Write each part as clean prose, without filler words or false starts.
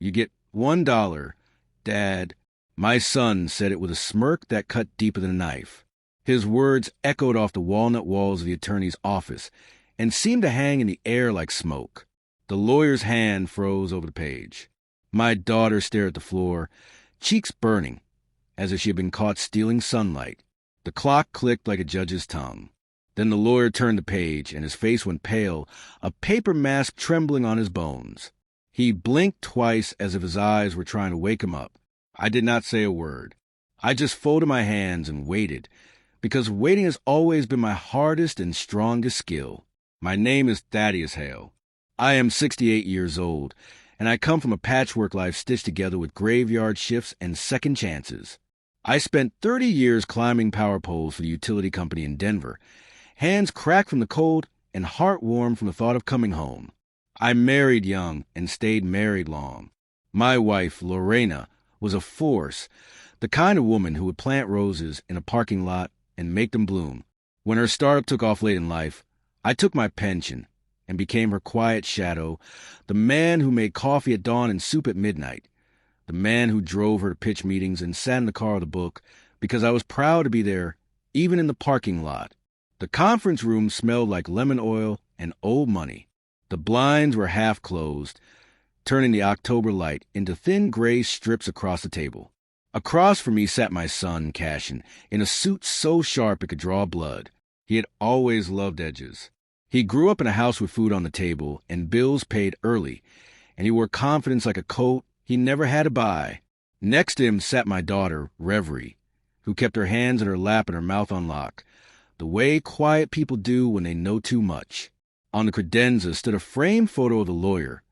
You get $1, Dad. My son said it with a smirk that cut deeper than a knife. His words echoed off the walnut walls of the attorney's office and seemed to hang in the air like smoke. The lawyer's hand froze over the page. My daughter stared at the floor, cheeks burning, as if she had been caught stealing sunlight. The clock clicked like a judge's tongue. Then the lawyer turned the page, and his face went pale, a paper mask trembling on his bones. He blinked twice as if his eyes were trying to wake him up. I did not say a word. I just folded my hands and waited, because waiting has always been my hardest and strongest skill. My name is Thaddeus Hale. I am 68 years old, and I come from a patchwork life stitched together with graveyard shifts and second chances. I spent 30 years climbing power poles for the utility company in Denver, hands cracked from the cold and heart warm from the thought of coming home. I married young and stayed married long. My wife, Lorena, was a force, the kind of woman who would plant roses in a parking lot and make them bloom. When her startup took off late in life, I took my pension and became her quiet shadow, the man who made coffee at dawn and soup at midnight, the man who drove her to pitch meetings and sat in the car with a book because I was proud to be there, even in the parking lot. The conference room smelled like lemon oil and old money. The blinds were half closed, turning the October light into thin gray strips across the table. Across from me sat my son, Cashin, in a suit so sharp it could draw blood. He had always loved edges. He grew up in a house with food on the table and bills paid early, and he wore confidence like a coat he never had to buy. Next to him sat my daughter, Reverie, who kept her hands in her lap and her mouth on lock, the way quiet people do when they know too much. On the credenza stood a framed photo of the lawyer,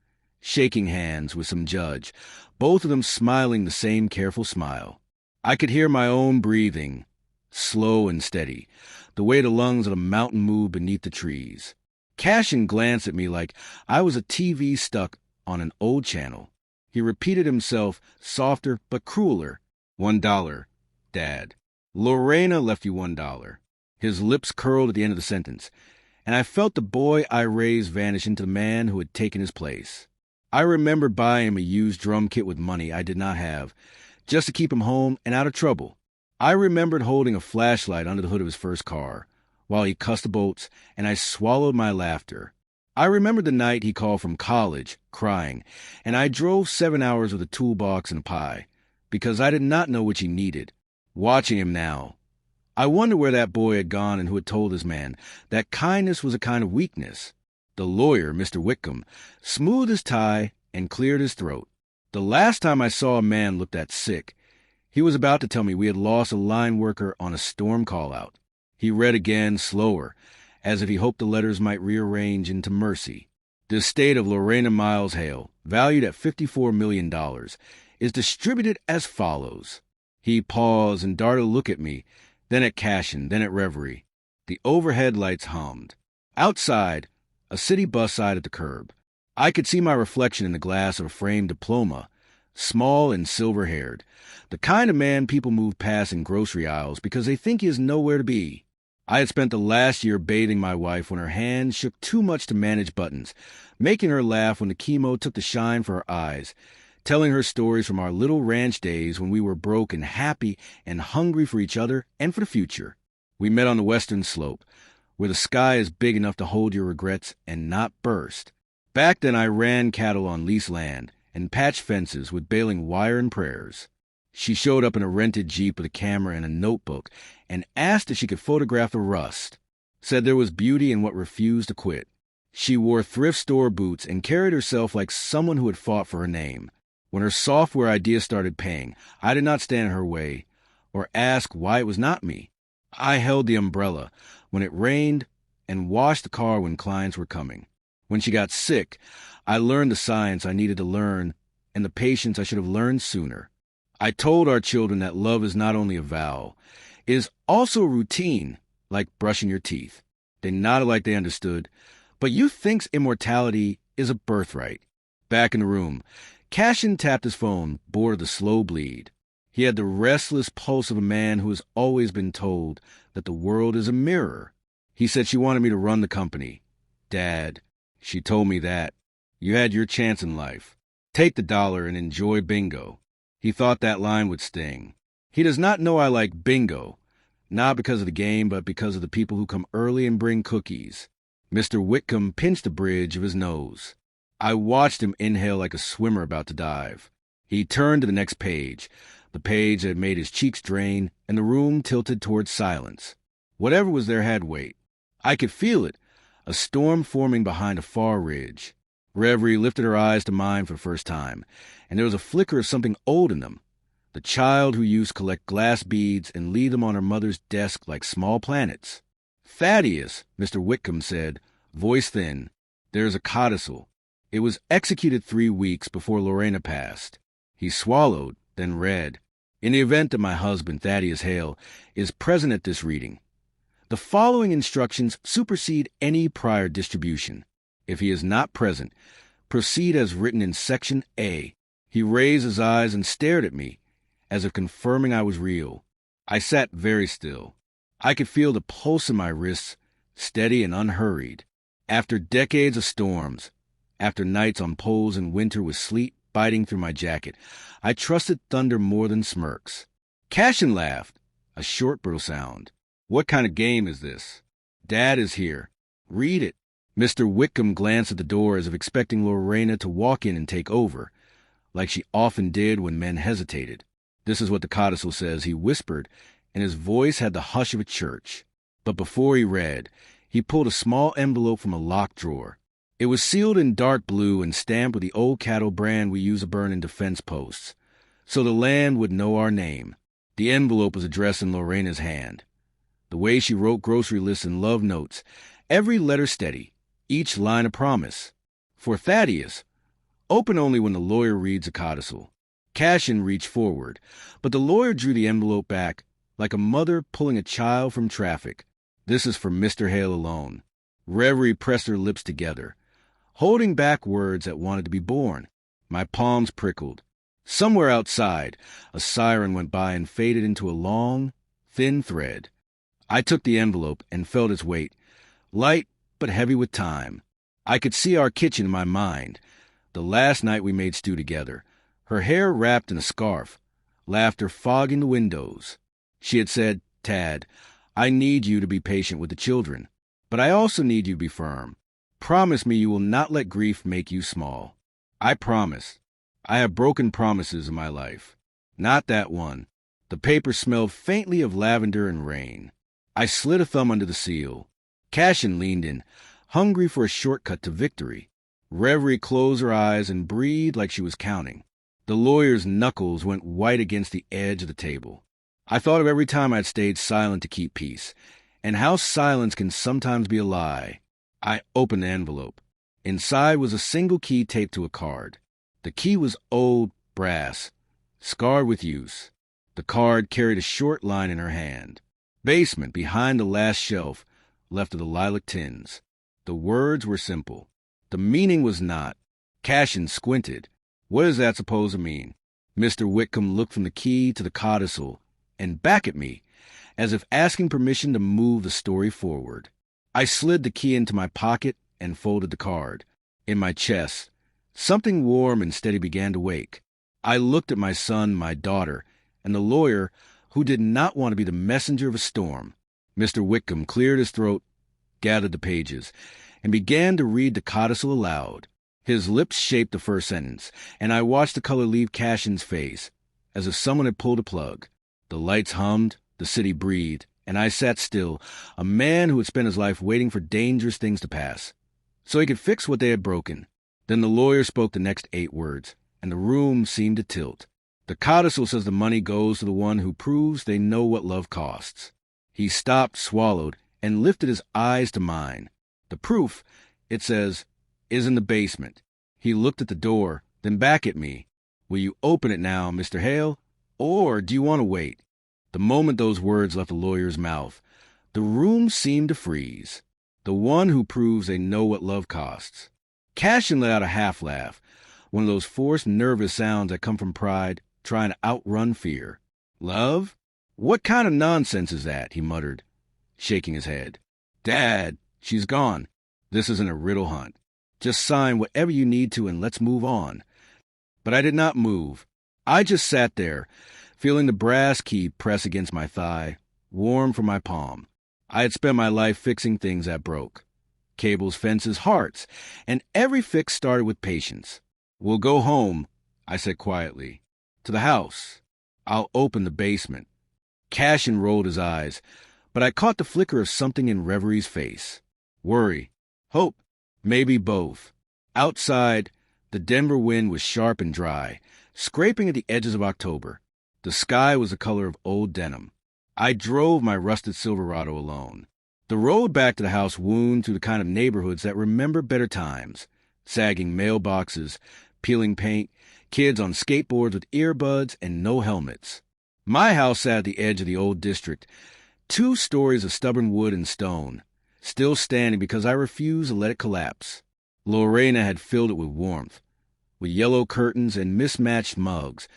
shaking hands with some judge, both of them smiling the same careful smile. I could hear my own breathing, slow and steady, the way the lungs of a mountain moved beneath the trees. Cashin glanced at me like I was a TV stuck on an old channel. He repeated himself, softer but crueler. $1, Dad. Lorena left you $1. His lips curled at the end of the sentence, and I felt the boy I raised vanish into the man who had taken his place. I remember buying him a used drum kit with money I did not have, just to keep him home and out of trouble. I remembered holding a flashlight under the hood of his first car, while he cussed the bolts, and I swallowed my laughter. I remembered the night he called from college, crying, and I drove 7 hours with a toolbox and a pie, because I did not know which he needed. Watching him now, I wonder where that boy had gone and who had told his man that kindness was a kind of weakness. The lawyer, Mr. Whitcomb, smoothed his tie and cleared his throat. The last time I saw a man look that sick, he was about to tell me we had lost a line worker on a storm call-out. He read again, slower, as if he hoped the letters might rearrange into mercy. The estate of Lorena Miles Hale, valued at $54 million, is distributed as follows. He paused and darted a look at me, then at Cashin, then at Reverie. The overhead lights hummed. Outside, a city bus side at the curb. I could see my reflection in the glass of a framed diploma, small and silver-haired, the kind of man people move past in grocery aisles because they think he has nowhere to be. I had spent the last year bathing my wife when her hands shook too much to manage buttons, making her laugh when the chemo took the shine for her eyes, telling her stories from our little ranch days when we were broke and happy and hungry for each other and for the future. We met on the western slope, where the sky is big enough to hold your regrets and not burst. Back then I ran cattle on leased land and patched fences with baling wire and prayers. She showed up in a rented Jeep with a camera and a notebook and asked if she could photograph the rust. Said there was beauty in what refused to quit. She wore thrift store boots and carried herself like someone who had fought for her name. When her software idea started paying, I did not stand in her way or ask why it was not me. I held the umbrella when it rained and washed the car when clients were coming. When she got sick, I learned the science I needed to learn and the patience I should have learned sooner. I told our children that love is not only a vow, it is also a routine, like brushing your teeth. They nodded like they understood, but youth thinks immortality is a birthright. Back in the room, Cashin tapped his phone, bored of the slow bleed. He had the restless pulse of a man who has always been told that the world is a mirror. He said she wanted me to run the company. Dad, she told me that. You had your chance in life. Take the dollar and enjoy bingo. He thought that line would sting. He does not know I like bingo, not because of the game, but because of the people who come early and bring cookies. Mr. Whitcomb pinched the bridge of his nose. I watched him inhale like a swimmer about to dive. He turned to the next page, the page that made his cheeks drain, and the room tilted towards silence. Whatever was there had weight. I could feel it, a storm forming behind a far ridge. Reverie lifted her eyes to mine for the first time, and there was a flicker of something old in them. The child who used to collect glass beads and leave them on her mother's desk like small planets. Thaddeus, Mr. Whitcomb said, voice thin. There's a codicil. It was executed 3 weeks before Lorena passed. He swallowed, then read. In the event that my husband, Thaddeus Hale, is present at this reading, the following instructions supersede any prior distribution. If he is not present, proceed as written in Section A. He raised his eyes and stared at me, as if confirming I was real. I sat very still. I could feel the pulse in my wrists, steady and unhurried. After decades of storms, after nights on poles in winter with sleet biting through my jacket, I trusted thunder more than smirks. Cashin laughed, a short brittle sound. What kind of game is this? Dad is here. Read it. Mr. Whitcomb glanced at the door as if expecting Lorena to walk in and take over, like she often did when men hesitated. This is what the codicil says, he whispered, and his voice had the hush of a church. But before he read, he pulled a small envelope from a locked drawer. It was sealed in dark blue and stamped with the old cattle brand we use to burn in defense posts, so the land would know our name. The envelope was addressed in Lorena's hand. The way she wrote grocery lists and love notes, every letter steady, each line a promise. For Thaddeus, open only when the lawyer reads a codicil. Cashin reached forward, but the lawyer drew the envelope back, like a mother pulling a child from traffic. This is for Mr. Hale alone. Reverie pressed her lips together, holding back words that wanted to be born. My palms prickled. Somewhere outside, a siren went by and faded into a long, thin thread. I took the envelope and felt its weight, light but heavy with time. I could see our kitchen in my mind, the last night we made stew together, her hair wrapped in a scarf, laughter fogging the windows. She had said, Tad, I need you to be patient with the children, but I also need you to be firm. Promise me you will not let grief make you small. I promised. I have broken promises in my life. Not that one. The paper smelled faintly of lavender and rain. I slid a thumb under the seal. Cashin leaned in, hungry for a shortcut to victory. Reverie closed her eyes and breathed like she was counting. The lawyer's knuckles went white against the edge of the table. I thought of every time I'd stayed silent to keep peace, and how silence can sometimes be a lie. I opened the envelope. Inside was a single key taped to a card. The key was old brass, scarred with use. The card carried a short line in her hand. Basement, behind the last shelf, left of the lilac tins. The words were simple. The meaning was not. Cashin squinted. What is that supposed to mean? Mr. Whitcomb looked from the key to the codicil and back at me, as if asking permission to move the story forward. I slid the key into my pocket and folded the card. In my chest, something warm and steady began to wake. I looked at my son, my daughter, and the lawyer, who did not want to be the messenger of a storm. Mr. Whitcomb cleared his throat, gathered the pages, and began to read the codicil aloud. His lips shaped the first sentence, and I watched the color leave Cashin's face, as if someone had pulled a plug. The lights hummed, the city breathed, and I sat still, a man who had spent his life waiting for dangerous things to pass, so he could fix what they had broken. Then the lawyer spoke the next 8 words, and the room seemed to tilt. The codicil says the money goes to the one who proves they know what love costs. He stopped, swallowed, and lifted his eyes to mine. The proof, it says, is in the basement. He looked at the door, then back at me. Will you open it now, Mr. Hale, or do you want to wait? The moment those words left the lawyer's mouth, the room seemed to freeze. The one who proves they know what love costs. Cashin let out a half-laugh, one of those forced, nervous sounds that come from pride, trying to outrun fear. Love? What kind of nonsense is that? He muttered, shaking his head. Dad, she's gone. This isn't a riddle hunt. Just sign whatever you need to and let's move on. But I did not move. I just sat there, feeling the brass key press against my thigh, warm from my palm. I had spent my life fixing things that broke. Cables, fences, hearts, and every fix started with patience. "We'll go home," I said quietly. "To the house. I'll open the basement." Cashin rolled his eyes, but I caught the flicker of something in Reverie's face. Worry. Hope. Maybe both. Outside, the Denver wind was sharp and dry, scraping at the edges of October. The sky was the color of old denim. I drove my rusted Silverado alone. The road back to the house wound through the kind of neighborhoods that remember better times. Sagging mailboxes, peeling paint, kids on skateboards with earbuds and no helmets. My house sat at the edge of the old district, 2 stories of stubborn wood and stone, still standing because I refused to let it collapse. Lorena had filled it with warmth, with yellow curtains and mismatched mugs,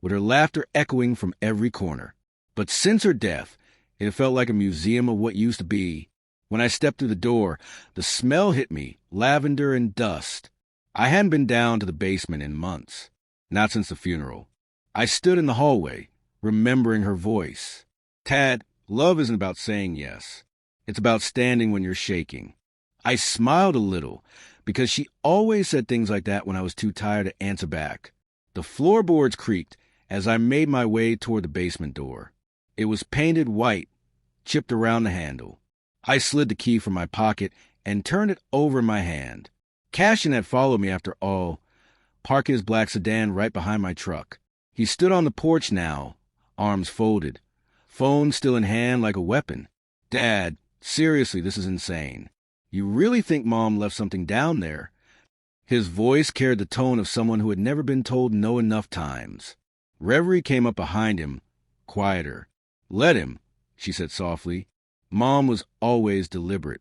with her laughter echoing from every corner. But since her death, it had felt like a museum of what used to be. When I stepped through the door, the smell hit me, lavender and dust. I hadn't been down to the basement in months, not since the funeral. I stood in the hallway, remembering her voice. "Tad, love isn't about saying yes. It's about standing when you're shaking." I smiled a little, because she always said things like that when I was too tired to answer back. The floorboards creaked as I made my way toward the basement door. It was painted white, chipped around the handle. I slid the key from my pocket and turned it over in my hand. Cashin had followed me after all, parked his black sedan right behind my truck. He stood on the porch now, arms folded, phone still in hand like a weapon. "Dad, seriously, this is insane. You really think Mom left something down there?" His voice carried the tone of someone who had never been told no enough times. Reverie came up behind him, quieter. "Let him," she said softly. Mom was always deliberate.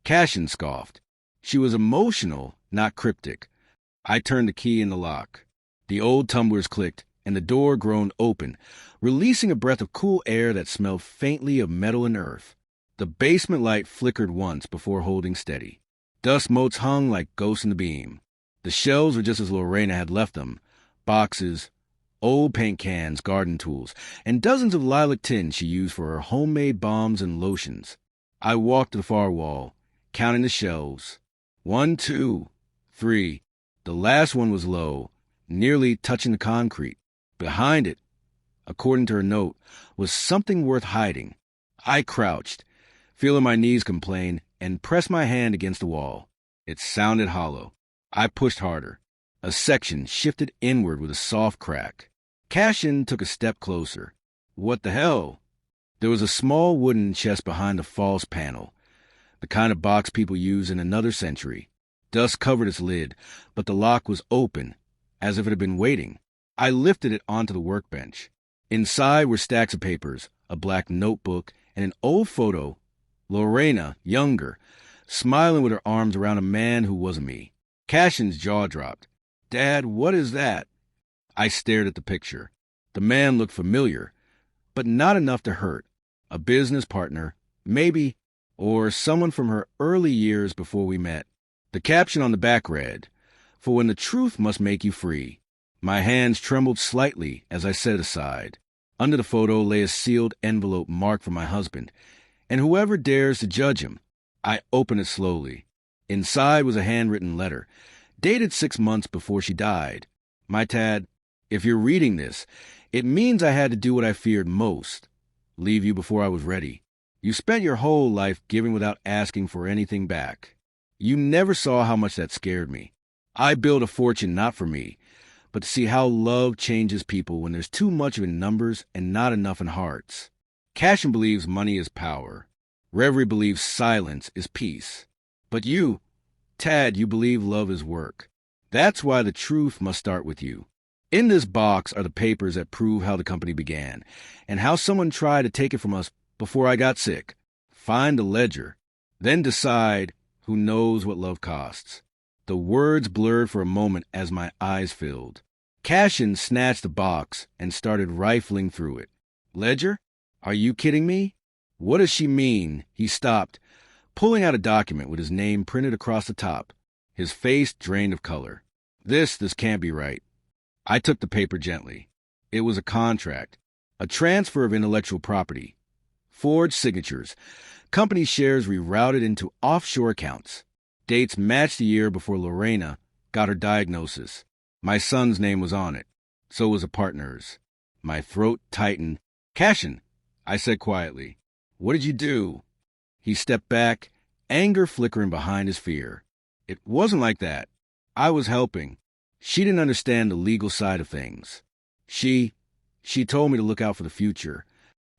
Cashin scoffed. She was emotional, not cryptic. I turned the key in the lock. The old tumblers clicked, and the door groaned open, releasing a breath of cool air that smelled faintly of metal and earth. The basement light flickered once before holding steady. Dust motes hung like ghosts in the beam. The shelves were just as Lorena had left them. Boxes, old paint cans, garden tools, and dozens of lilac tins she used for her homemade balms and lotions. I walked to the far wall, counting the shelves. 1, 2, 3. The last one was low, nearly touching the concrete. Behind it, according to her note, was something worth hiding. I crouched, feeling my knees complain, and pressed my hand against the wall. It sounded hollow. I pushed harder. A section shifted inward with a soft crack. Cashin took a step closer. "What the hell?" There was a small wooden chest behind the false panel, the kind of box people use in another century. Dust covered its lid, but the lock was open, as if it had been waiting. I lifted it onto the workbench. Inside were stacks of papers, a black notebook, and an old photo. Lorena, younger, smiling with her arms around a man who wasn't me. Cashin's jaw dropped. "Dad, what is that?" I stared at the picture. The man looked familiar, but not enough to hurt. A business partner, maybe, or someone from her early years before we met. The caption on the back read, "For when the truth must make you free." My hands trembled slightly as I set it aside. Under the photo lay a sealed envelope marked for my husband, and whoever dares to judge him. I opened it slowly. Inside was a handwritten letter, dated 6 months before she died. "My Tad, if you're reading this, it means I had to do what I feared most, leave you before I was ready. You spent your whole life giving without asking for anything back. You never saw how much that scared me. I built a fortune not for me, but to see how love changes people when there's too much of it in numbers and not enough in hearts. Cashin believes money is power. Reverie believes silence is peace. But you, Tad, you believe love is work. That's why the truth must start with you. In this box are the papers that prove how the company began, and how someone tried to take it from us before I got sick. Find the ledger, then decide who knows what love costs." The words blurred for a moment as my eyes filled. Cashin snatched the box and started rifling through it. "Ledger? Are you kidding me? What does she mean?" He stopped, pulling out a document with his name printed across the top, his face drained of color. This can't be right." I took the paper gently. It was a contract, a transfer of intellectual property, forged signatures, company shares rerouted into offshore accounts. Dates matched the year before Lorena got her diagnosis. My son's name was on it. So was a partner's. My throat tightened. "Cashin," I said quietly. "What did you do?" He stepped back, anger flickering behind his fear. "It wasn't like that. I was helping. She didn't understand the legal side of things. She told me to look out for the future."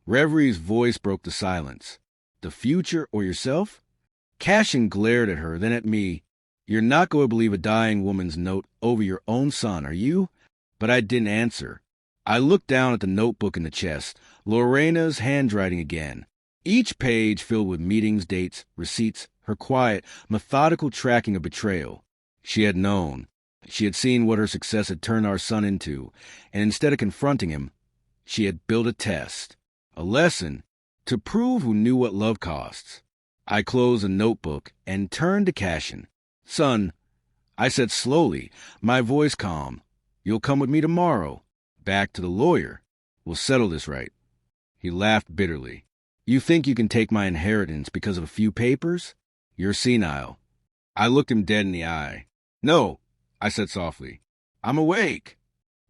Revery's voice broke the silence. "The future or yourself?" Cashin glared at her, then at me. "You're not going to believe a dying woman's note over your own son, are you?" But I didn't answer. I looked down at the notebook in the chest, Lorena's handwriting again. Each page filled with meetings, dates, receipts, her quiet, methodical tracking of betrayal. She had known. She had seen what her success had turned our son into, and instead of confronting him, she had built a test, a lesson, to prove who knew what love costs. I closed the notebook and turned to Cashin. "Son," I said slowly, my voice calm, "you'll come with me tomorrow, back to the lawyer. We'll settle this right." He laughed bitterly. "You think you can take my inheritance because of a few papers? You're senile." I looked him dead in the eye. "No," I said softly. "I'm awake."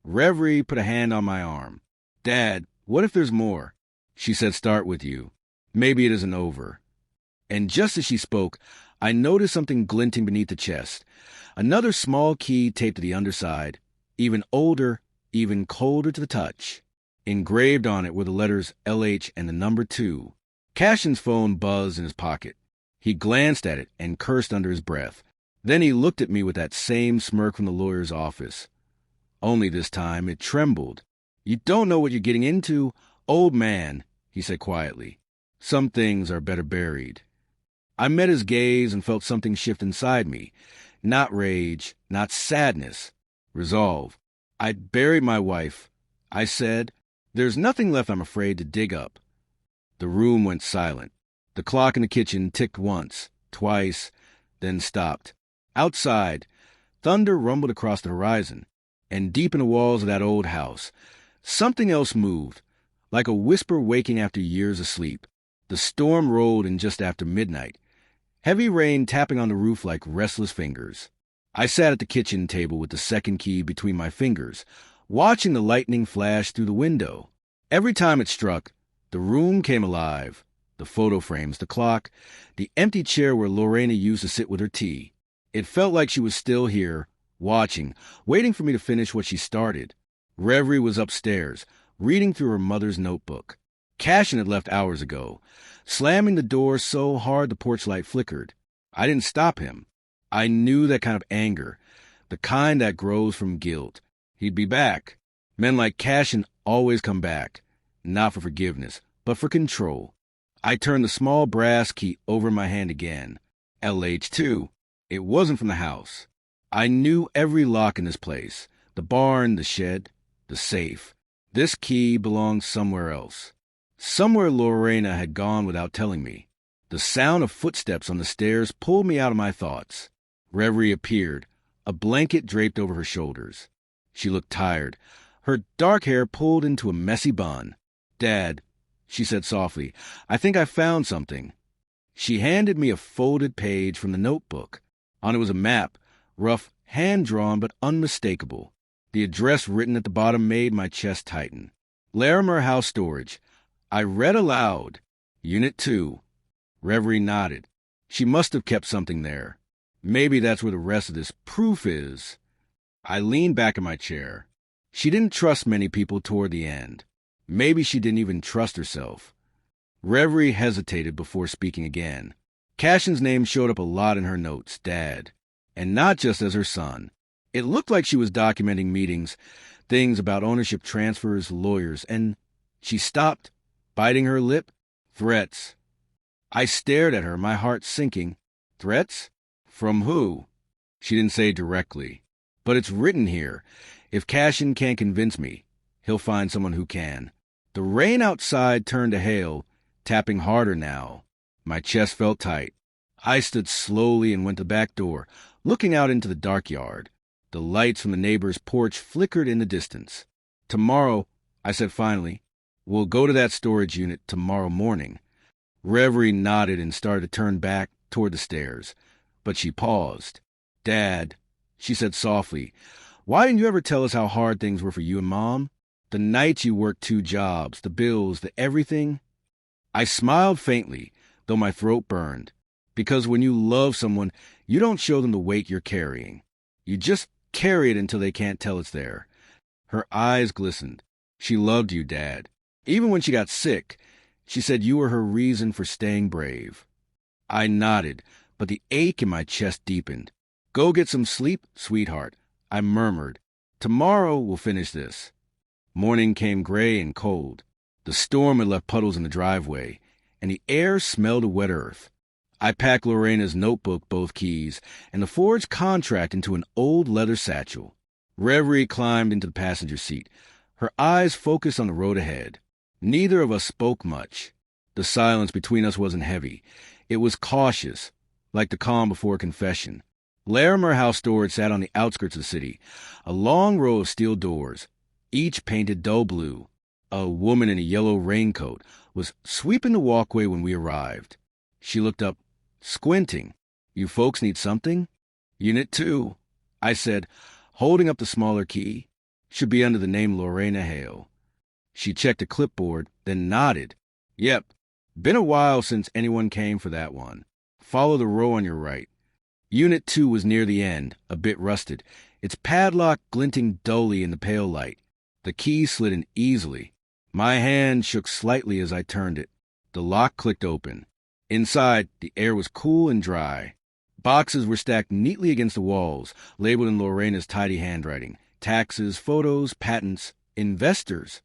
Reverie put a hand on my arm. "Dad, what if there's more?" She said, "Start with you. Maybe it isn't over." And just as she spoke, I noticed something glinting beneath the chest. Another small key taped to the underside, even older, even colder to the touch. Engraved on it were the letters LH and the number 2. Cashin's phone buzzed in his pocket. He glanced at it and cursed under his breath. Then he looked at me with that same smirk from the lawyer's office. Only this time it trembled. "You don't know what you're getting into, old man," he said quietly. "Some things are better buried." I met his gaze and felt something shift inside me. Not rage, not sadness. Resolve. "I'd buried my wife," I said. "There's nothing left I'm afraid to dig up." The room went silent. The clock in the kitchen ticked once, twice, then stopped. Outside, thunder rumbled across the horizon, and deep in the walls of that old house, something else moved, like a whisper waking after years of sleep. The storm rolled in just after midnight, heavy rain tapping on the roof like restless fingers. I sat at the kitchen table with the second key between my fingers, watching the lightning flash through the window. Every time it struck, the room came alive. The photo frames, the clock, the empty chair where Lorena used to sit with her tea. It felt like she was still here, watching, waiting for me to finish what she started. Reverie was upstairs, reading through her mother's notebook. Cashin had left hours ago, slamming the door so hard the porch light flickered. I didn't stop him. I knew that kind of anger, the kind that grows from guilt. He'd be back. Men like Cashin always come back, not for forgiveness, but for control. I turned the small brass key over my hand again. LH2. It wasn't from the house. I knew every lock in this place. The barn, the shed, the safe. This key belonged somewhere else. Somewhere Lorena had gone without telling me. The sound of footsteps on the stairs pulled me out of my thoughts. Reverie appeared, a blanket draped over her shoulders. She looked tired, her dark hair pulled into a messy bun. "Dad," she said softly, "I think I found something." She handed me a folded page from the notebook. On it was a map, rough, hand-drawn but unmistakable. The address written at the bottom made my chest tighten. Larimer House Storage. I read aloud. Unit 2. Reverie nodded. She must have kept something there. Maybe that's where the rest of this proof is. I leaned back in my chair. She didn't trust many people toward the end. Maybe she didn't even trust herself. Reverie hesitated before speaking again. Cashin's name showed up a lot in her notes, Dad. And not just as her son. It looked like she was documenting meetings, things about ownership transfers, lawyers, and she stopped, biting her lip. Threats. I stared at her, my heart sinking. Threats? From who? She didn't say directly. But it's written here. If Cashin can't convince me, he'll find someone who can. The rain outside turned to hail, tapping harder now. My chest felt tight. I stood slowly and went to the back door, looking out into the dark yard. The lights from the neighbor's porch flickered in the distance. "Tomorrow," I said finally, "we'll go to that storage unit tomorrow morning." Reverie nodded and started to turn back toward the stairs, but she paused. "Dad," she said softly, "why didn't you ever tell us how hard things were for you and Mom? The nights you worked 2 jobs, the bills, the everything." I smiled faintly, though my throat burned, because when you love someone, you don't show them the weight you're carrying. You just carry it until they can't tell it's there. Her eyes glistened. "She loved you, Dad. Even when she got sick, she said you were her reason for staying brave." I nodded, but the ache in my chest deepened. "Go get some sleep, sweetheart," I murmured. "Tomorrow we'll finish this." Morning came gray and cold. The storm had left puddles in the driveway, and the air smelled of wet earth. I packed Lorena's notebook, both keys, and the forged contract into an old leather satchel. Reverie climbed into the passenger seat, her eyes focused on the road ahead. Neither of us spoke much. The silence between us wasn't heavy. It was cautious, like the calm before confession. Larimer House Storage sat on the outskirts of the city, a long row of steel doors, each painted dull blue. A woman in a yellow raincoat was sweeping the walkway when we arrived. She looked up, squinting. "You folks need something?" "Unit 2, I said, holding up the smaller key. "Should be under the name Lorena Hale." She checked a clipboard, then nodded. "Yep, been a while since anyone came for that one. Follow the row on your right." Unit 2 was near the end, a bit rusted, its padlock glinting dully in the pale light. The key slid in easily. My hand shook slightly as I turned it. The lock clicked open. Inside, the air was cool and dry. Boxes were stacked neatly against the walls, labeled in Lorena's tidy handwriting. Taxes, photos, patents, investors.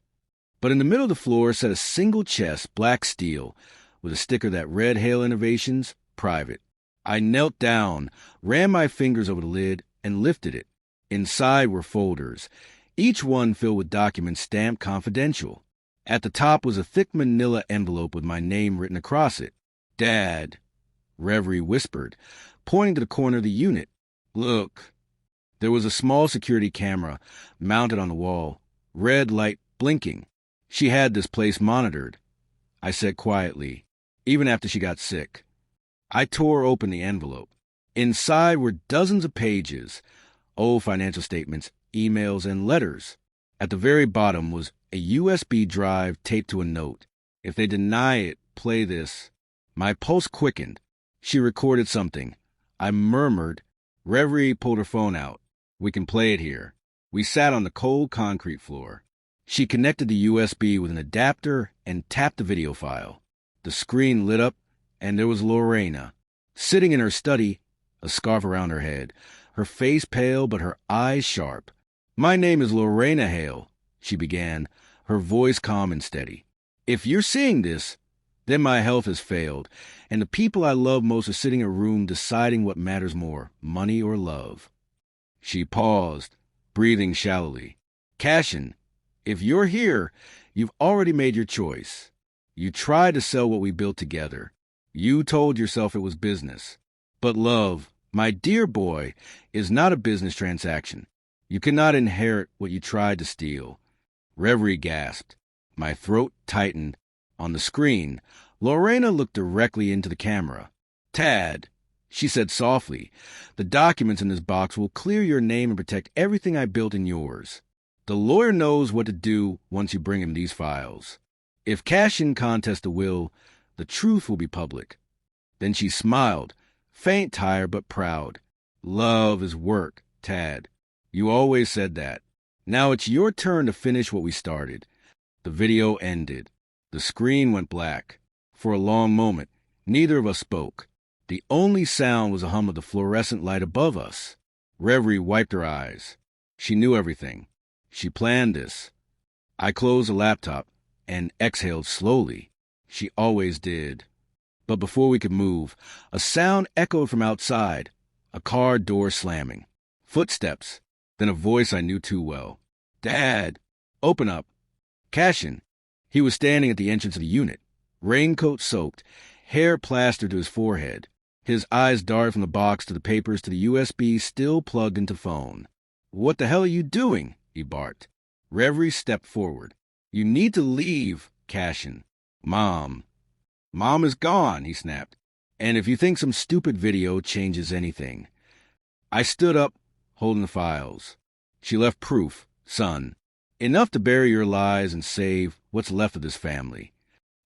But in the middle of the floor sat a single chest, black steel, with a sticker that read Hale Innovations, Private. I knelt down, ran my fingers over the lid, and lifted it. Inside were folders, each one filled with documents stamped confidential. At the top was a thick manila envelope with my name written across it. "Dad," Reverie whispered, pointing to the corner of the unit. "Look." There was a small security camera mounted on the wall, red light blinking. "She had this place monitored," I said quietly, "even after she got sick." I tore open the envelope. Inside were dozens of pages, old financial statements, emails, and letters. At the very bottom was a USB drive taped to a note. "If they deny it, play this." My pulse quickened. She recorded something. I murmured. Reverie pulled her phone out. "We can play it here." We sat on the cold concrete floor. She connected the USB with an adapter and tapped the video file. The screen lit up, and there was Lorena, sitting in her study, a scarf around her head, her face pale but her eyes sharp. "My name is Lorena Hale," she began, her voice calm and steady. "If you're seeing this, then my health has failed, and the people I love most are sitting in a room deciding what matters more, money or love." She paused, breathing shallowly. "Cashin, if you're here, you've already made your choice. You tried to sell what we built together. You told yourself it was business. But love, my dear boy, is not a business transaction. You cannot inherit what you tried to steal." Reverie gasped. My throat tightened. On the screen, Lorena looked directly into the camera. "Tad," she said softly, "the documents in this box will clear your name and protect everything I built in yours. The lawyer knows what to do once you bring him these files. If Cashin contests the will, the truth will be public." Then she smiled, faint, tired, but proud. "Love is work, Tad. You always said that. Now it's your turn to finish what we started." The video ended. The screen went black. For a long moment, neither of us spoke. The only sound was the hum of the fluorescent light above us. Reverie wiped her eyes. She knew everything. She planned this. I closed the laptop and exhaled slowly. She always did. But before we could move, a sound echoed from outside, a car door slamming. Footsteps, then a voice I knew too well. "Dad, open up." Cashin. He was standing at the entrance of the unit, raincoat soaked, hair plastered to his forehead. His eyes darted from the box to the papers to the USB still plugged into phone. "What the hell are you doing?" he barked. Reverie stepped forward. "You need to leave, Cashin. Mom. Mom is gone," he snapped. "And if you think some stupid video changes anything." I stood up, holding the files. "She left proof, son. Enough to bury your lies and save what's left of this family."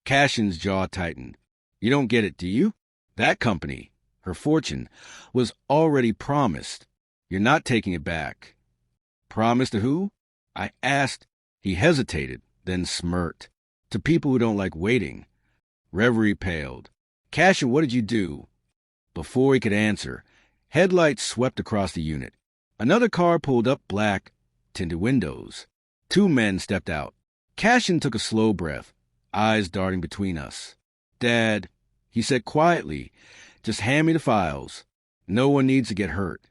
Cashin's jaw tightened. "You don't get it, do you? That company, her fortune, was already promised. You're not taking it back." "Promised to who?" I asked. He hesitated, then smirked. "To people who don't like waiting." Reverie paled. "Cashin, what did you do?" Before he could answer, headlights swept across the unit. Another car pulled up, black, tinted windows. 2 men stepped out. Cashin took a slow breath, eyes darting between us. "Dad," he said quietly, "just hand me the files. No one needs to get hurt."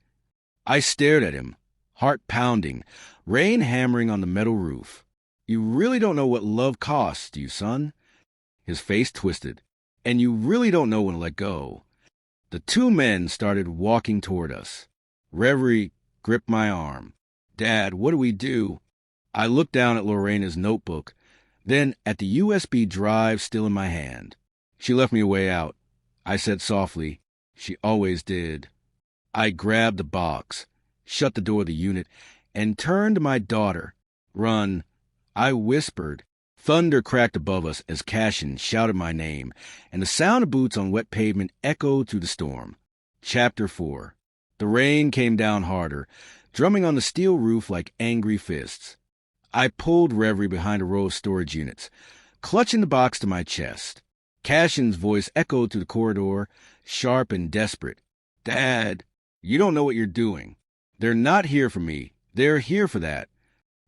I stared at him, heart pounding, rain hammering on the metal roof. "You really don't know what love costs, do you, son?" His face twisted. "And you really don't know when to let go." The 2 men started walking toward us. Reverie gripped my arm. "Dad, what do we do?" I looked down at Lorena's notebook, then at the USB drive still in my hand. "She left me a way out," I said softly. "She always did." I grabbed the box, shut the door of the unit, and turned to my daughter. "Run," I whispered. Thunder cracked above us as Cashin shouted my name, and the sound of boots on wet pavement echoed through the storm. Chapter 4. The rain came down harder, drumming on the steel roof like angry fists. I pulled Reverie behind a row of storage units, clutching the box to my chest. Cashin's voice echoed through the corridor, sharp and desperate. "Dad, you don't know what you're doing. They're not here for me. They're here for that."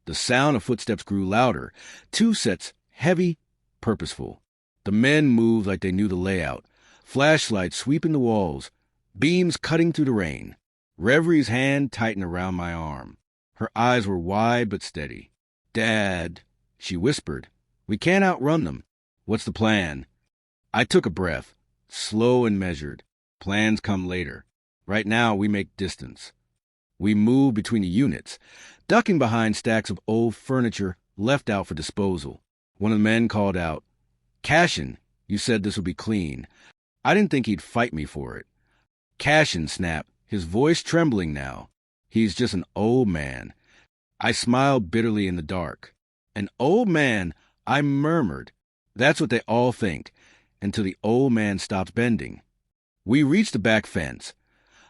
The sound of footsteps grew louder, 2 sets, heavy, purposeful. The men moved like they knew the layout, flashlights sweeping the walls, beams cutting through the rain. Reverie's hand tightened around my arm. Her eyes were wide but steady. "Dad," she whispered, "we can't outrun them. What's the plan?" I took a breath, slow and measured. Plans come later. Right now, we make distance. We moved between the units, ducking behind stacks of old furniture left out for disposal. One of the men called out, "Cashin, you said this would be clean." I didn't think he'd fight me for it. Cashin snapped, his voice trembling now. "He's just an old man." I smiled bitterly in the dark. "An old man," I murmured. "That's what they all think, until the old man stops bending." We reached the back fence,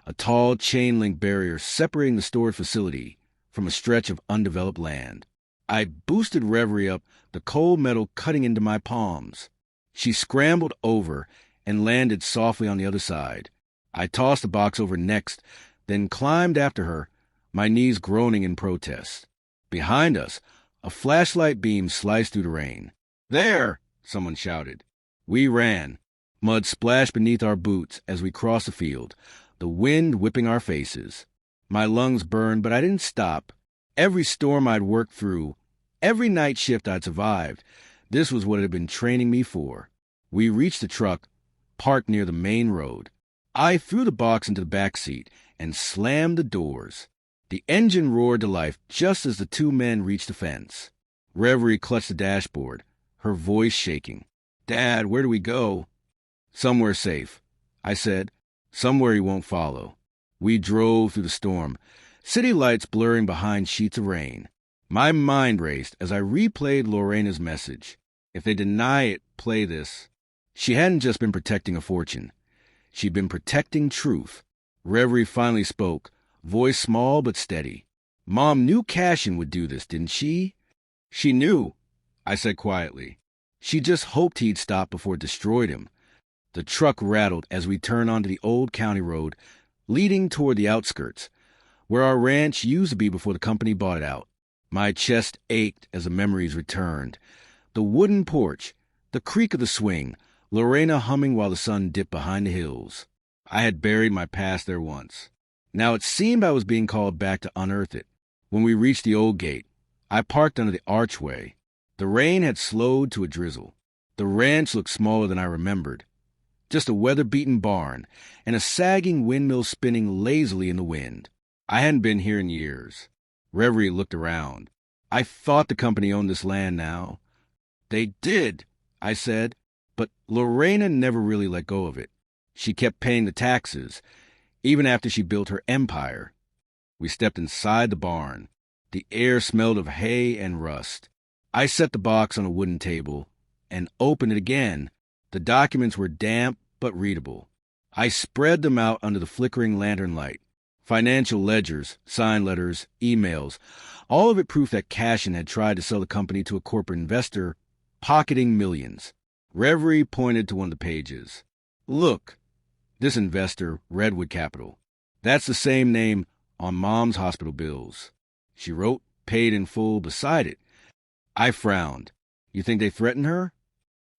a tall chain-link barrier separating the storage facility from a stretch of undeveloped land. I boosted Reverie up, the cold metal cutting into my palms. She scrambled over and landed softly on the other side. I tossed the box over next, then climbed after her, my knees groaning in protest. Behind us, a flashlight beam sliced through the rain. "There!" someone shouted. We ran. Mud splashed beneath our boots as we crossed the field, the wind whipping our faces. My lungs burned, but I didn't stop. Every storm I'd worked through, every night shift I'd survived, this was what it had been training me for. We reached the truck, parked near the main road. I threw the box into the back seat and slammed the doors. The engine roared to life just as the 2 men reached the fence. Reverie clutched the dashboard, her voice shaking. "Dad, where do we go?" "Somewhere safe," I said. "Somewhere he won't follow." We drove through the storm, city lights blurring behind sheets of rain. My mind raced as I replayed Lorena's message. If they deny it, play this. She hadn't just been protecting a fortune. She'd been protecting truth. Reverie finally spoke, voice small but steady. "Mom knew Cashin would do this, didn't she?" "She knew," I said quietly. "She just hoped he'd stop before it destroyed him." The truck rattled as we turned onto the old county road, leading toward the outskirts, where our ranch used to be before the company bought it out. My chest ached as the memories returned. The wooden porch, the creak of the swing, Lorena humming while the sun dipped behind the hills. I had buried my past there once. Now it seemed I was being called back to unearth it. When we reached the old gate, I parked under the archway. The rain had slowed to a drizzle. The ranch looked smaller than I remembered. Just a weather-beaten barn and a sagging windmill spinning lazily in the wind. I hadn't been here in years. Reverie looked around. I thought the company owned this land now. They did, I said, but Lorena never really let go of it. She kept paying the taxes, even after she built her empire. We stepped inside the barn. The air smelled of hay and rust. I set the box on a wooden table and opened it again. The documents were damp but readable. I spread them out under the flickering lantern light. Financial ledgers, signed letters, emails, all of it proof that Cashin had tried to sell the company to a corporate investor, pocketing millions. Reverie pointed to one of the pages. Look, this investor, Redwood Capital. That's the same name on Mom's hospital bills. She wrote paid in full beside it. I frowned. You think they threatened her?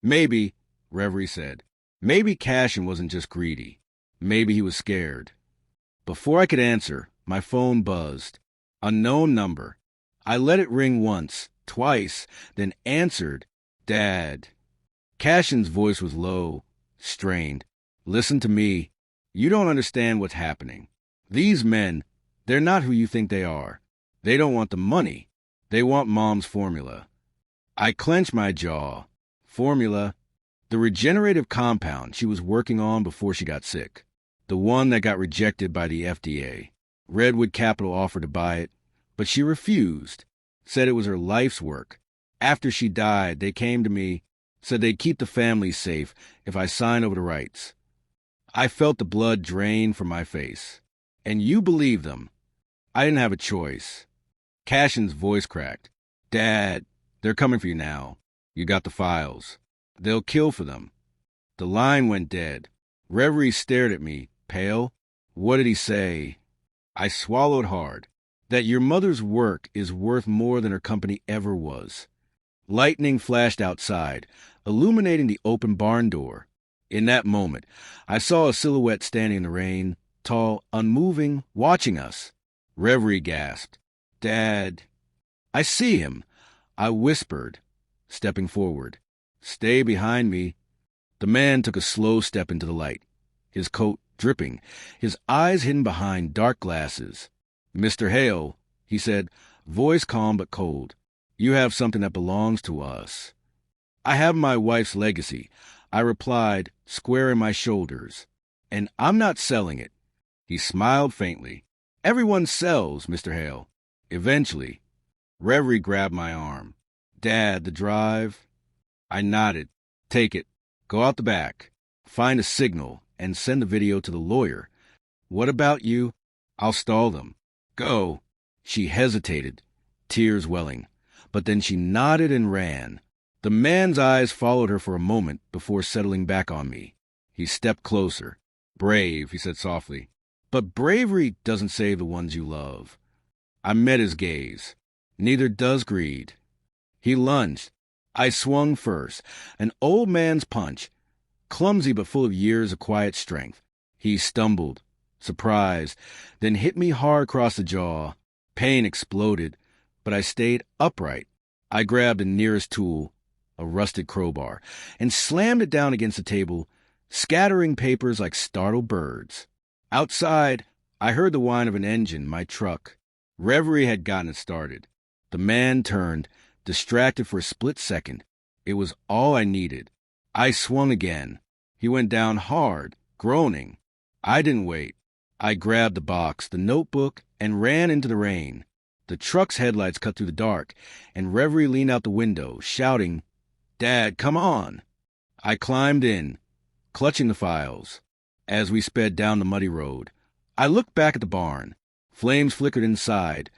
Maybe, Reverie said. Maybe Cashin wasn't just greedy. Maybe he was scared. Before I could answer, my phone buzzed. Unknown number. I let it ring once, twice, then answered. Dad. Cashin's voice was low, strained. Listen to me. You don't understand what's happening. These men, they're not who you think they are. They don't want the money. They want Mom's formula. I clenched my jaw. Formula? The regenerative compound she was working on before she got sick. The one that got rejected by the FDA. Redwood Capital offered to buy it, but she refused. Said it was her life's work. After she died, they came to me, said they'd keep the family safe if I signed over the rights. I felt the blood drain from my face. And you believe them. I didn't have a choice. Cashin's voice cracked. Dad, they're coming for you now. You got the files. They'll kill for them. The line went dead. Reverie stared at me, pale. What did he say? I swallowed hard. That your mother's work is worth more than her company ever was. Lightning flashed outside, illuminating the open barn door. In that moment, I saw a silhouette standing in the rain, tall, unmoving, watching us. Reverie gasped. Dad. I see him. I whispered, stepping forward. Stay behind me. The man took a slow step into the light, his coat dripping, his eyes hidden behind dark glasses. Mr. Hale, he said, voice calm but cold. You have something that belongs to us. I have my wife's legacy, I replied, squaring my shoulders. And I'm not selling it. He smiled faintly. Everyone sells, Mr. Hale. Eventually. Reverie grabbed my arm. Dad, the drive? I nodded. Take it. Go out the back. Find a signal and send the video to the lawyer. What about you? I'll stall them. Go. She hesitated, tears welling. But then she nodded and ran. The man's eyes followed her for a moment before settling back on me. He stepped closer. Brave, he said softly. But bravery doesn't save the ones you love. I met his gaze. Neither does greed. He lunged. I swung first. An old man's punch, clumsy but full of years of quiet strength. He stumbled, surprised, then hit me hard across the jaw. Pain exploded, but I stayed upright. I grabbed the nearest tool, a rusted crowbar, and slammed it down against the table, scattering papers like startled birds. Outside, I heard the whine of an engine, my truck. Reverie had gotten it started. The man turned, distracted for a split second. It was all I needed. I swung again. He went down hard, groaning. I didn't wait. I grabbed the box, the notebook, and ran into the rain. The truck's headlights cut through the dark, and Reverie leaned out the window, shouting, Dad, come on. I climbed in, clutching the files. As we sped down the muddy road, I looked back at the barn. Flames flickered inside.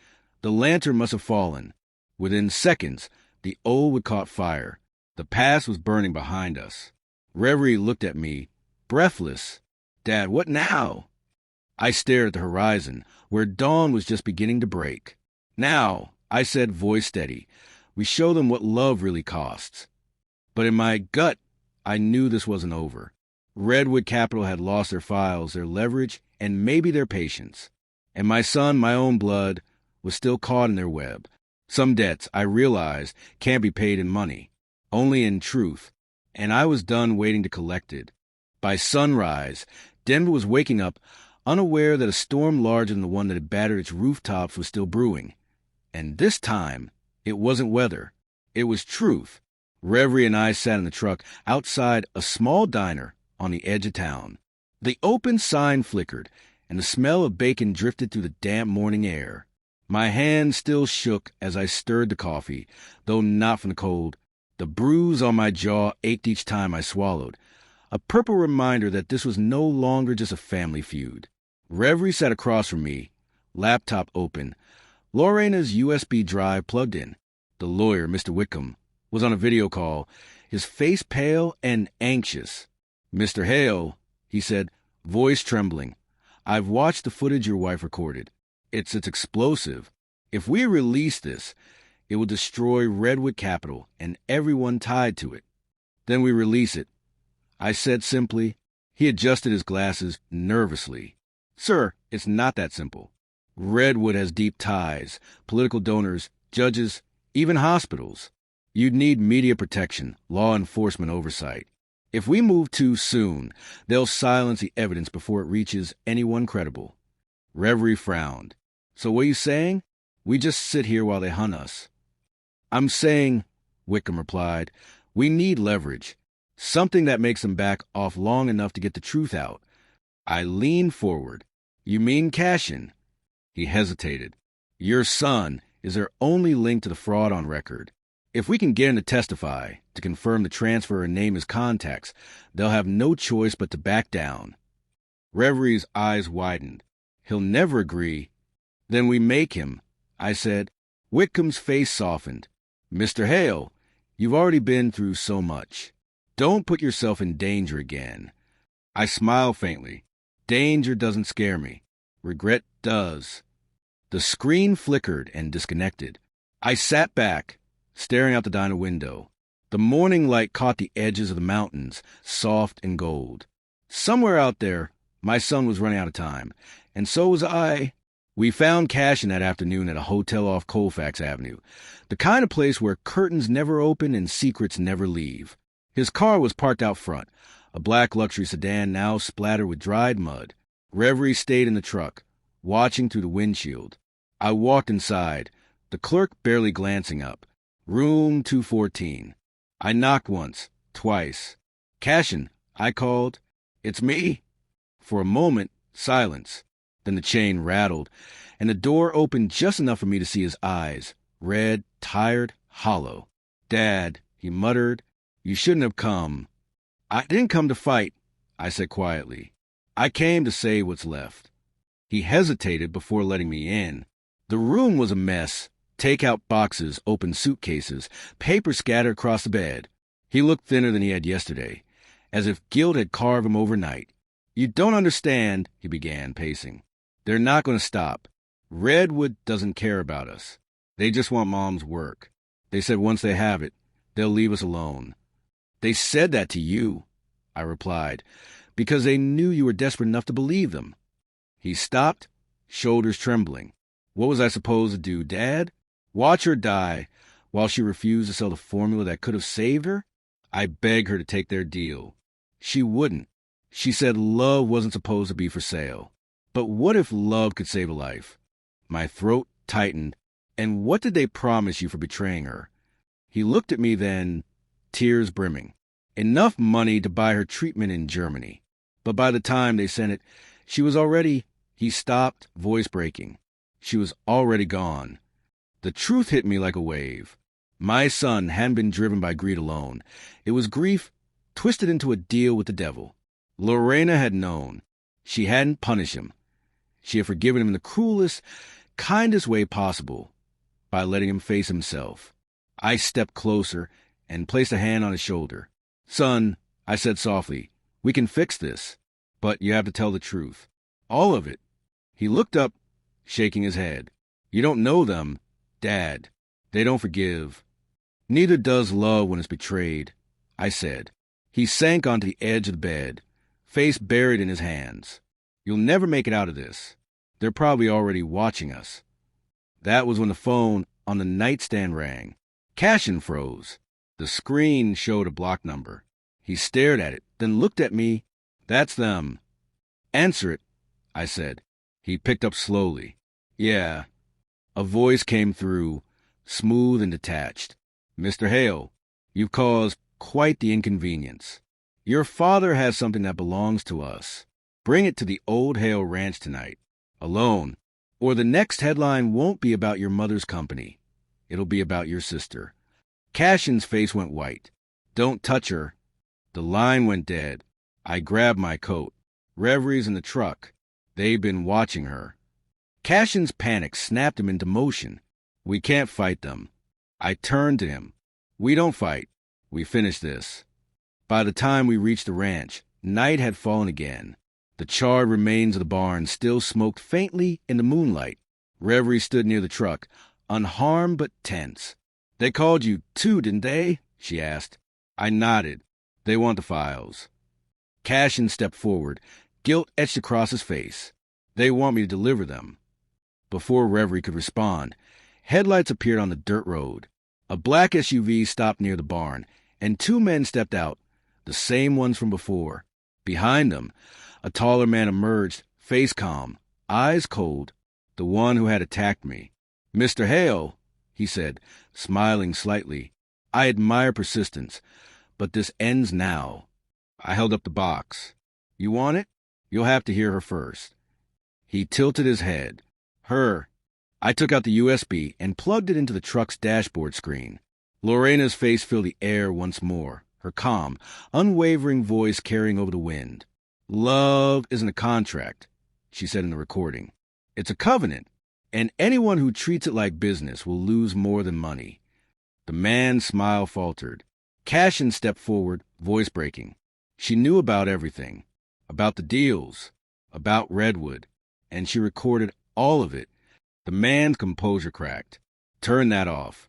The lantern must have fallen. Within seconds, the old wood caught fire. The past was burning behind us. Reverie looked at me, breathless. Dad, what now? I stared at the horizon, where dawn was just beginning to break. Now, I said, voice steady, we show them what love really costs. But in my gut, I knew this wasn't over. Redwood Capital had lost their files, their leverage, and maybe their patience. And my son, my own blood, was still caught in their web. Some debts, I realized, can't be paid in money, only in truth, and I was done waiting to collect it. By sunrise, Denver was waking up, unaware that a storm larger than the one that had battered its rooftops was still brewing. And this time, it wasn't weather. It was truth. Reverie and I sat in the truck outside a small diner on the edge of town. The open sign flickered, and the smell of bacon drifted through the damp morning air. My hand still shook as I stirred the coffee, though not from the cold. The bruise on my jaw ached each time I swallowed, a purple reminder that this was no longer just a family feud. Reverie sat across from me, laptop open, Lorena's USB drive plugged in. The lawyer, Mr. Wickham, was on a video call, his face pale and anxious. "Mr. Hale," he said, voice trembling, "I've watched the footage your wife recorded. It's explosive. If we release this, it will destroy Redwood Capital and everyone tied to it. Then we release it," I said simply. He adjusted his glasses nervously. "Sir, it's not that simple. Redwood has deep ties, political donors, judges, even hospitals. You'd need media protection, law enforcement oversight. If we move too soon, they'll silence the evidence before it reaches anyone credible." Reverie frowned. "So what are you saying? We just sit here while they hunt us?" "I'm saying," Wickham replied, "we need leverage. Something that makes them back off long enough to get the truth out." I leaned forward. "You mean Cashin?" He hesitated. "Your son is their only link to the fraud on record. If we can get him to testify, to confirm the transfer and name his contacts, they'll have no choice but to back down." Reverie's eyes widened. "He'll never agree." "Then we make him," I said. Wickham's face softened. "Mr. Hale, you've already been through so much. Don't put yourself in danger again." I smiled faintly. Danger doesn't scare me. Regret does. The screen flickered and disconnected. I sat back, staring out the diner window. The morning light caught the edges of the mountains, soft and gold. Somewhere out there, my son was running out of time, and so was I. We found Cashin that afternoon at a hotel off Colfax Avenue, the kind of place where curtains never open and secrets never leave. His car was parked out front, a black luxury sedan now splattered with dried mud. Reverie stayed in the truck, watching through the windshield. I walked inside, the clerk barely glancing up. Room 214. I knocked once, twice. "Cashin," I called. "It's me." For a moment, silence. Then the chain rattled, and the door opened just enough for me to see his eyes, red, tired, hollow. "Dad," he muttered, "you shouldn't have come." "I didn't come to fight," I said quietly. "I came to say what's left." He hesitated before letting me in. The room was a mess. Takeout boxes, open suitcases, paper scattered across the bed. He looked thinner than he had yesterday, as if guilt had carved him overnight. "You don't understand," he began, pacing. "They're not going to stop. Redwood doesn't care about us. They just want Mom's work. They said once they have it, they'll leave us alone." "They said that to you," I replied, "because they knew you were desperate enough to believe them." He stopped, shoulders trembling. What was I supposed to do, Dad? Watch her die while she refused to sell the formula that could have saved her? I begged her to take their deal. She wouldn't. She said love wasn't supposed to be for sale. But what if love could save a life? My throat tightened. "And what did they promise you for betraying her?" He looked at me then, tears brimming. "Enough money to buy her treatment in Germany. But by the time they sent it, she was already—" He stopped, voice breaking. She was already gone. The truth hit me like a wave. My son hadn't been driven by greed alone. It was grief twisted into a deal with the devil. Lorena had known. She hadn't punished him. She had forgiven him in the cruelest, kindest way possible, by letting him face himself. I stepped closer and placed a hand on his shoulder. "Son," I said softly, "we can fix this, but you have to tell the truth. All of it." He looked up, shaking his head. "You don't know them, Dad. They don't forgive. Neither does love when it's betrayed," I said. He sank onto the edge of the bed, face buried in his hands. "You'll never make it out of this. They're probably already watching us." That was when the phone on the nightstand rang. Cashin froze. The screen showed a block number. He stared at it, then looked at me. "That's them." "Answer it," I said. He picked up slowly. "Yeah." A voice came through, smooth and detached. "Mr. Hale, you've caused quite the inconvenience. Your father has something that belongs to us. Bring it to the old Hale Ranch tonight, alone, or the next headline won't be about your mother's company. It'll be about your sister." Cashin's face went white. "Don't touch her." The line went dead. I grabbed my coat. Reveries in the truck. They've been watching her. Cashin's panic snapped him into motion. "We can't fight them." I turned to him. "We don't fight. We finish this." By the time we reached the ranch, night had fallen again. The charred remains of the barn still smoked faintly in the moonlight. Reverie stood near the truck, unharmed but tense. "They called you too, didn't they?" she asked. I nodded. "They want the files." Cashin stepped forward, guilt etched across his face. "They want me to deliver them." Before Reverie could respond, headlights appeared on the dirt road. A black SUV stopped near the barn, and two men stepped out, the same ones from before. Behind them, a taller man emerged, face calm, eyes cold, the one who had attacked me. "Mr. Hale," he said, smiling slightly. "I admire persistence, but this ends now." I held up the box. "You want it? You'll have to hear her first." He tilted his head. "Her." I took out the USB and plugged it into the truck's dashboard screen. Lorena's face filled the air once more, her calm, unwavering voice carrying over the wind. "Love isn't a contract," she said in the recording. "It's a covenant, and anyone who treats it like business will lose more than money." The man's smile faltered. Cashin stepped forward, voice breaking. She knew about everything, about the deals, about Redwood, and she recorded all of it. The man's composure cracked. "Turn that off."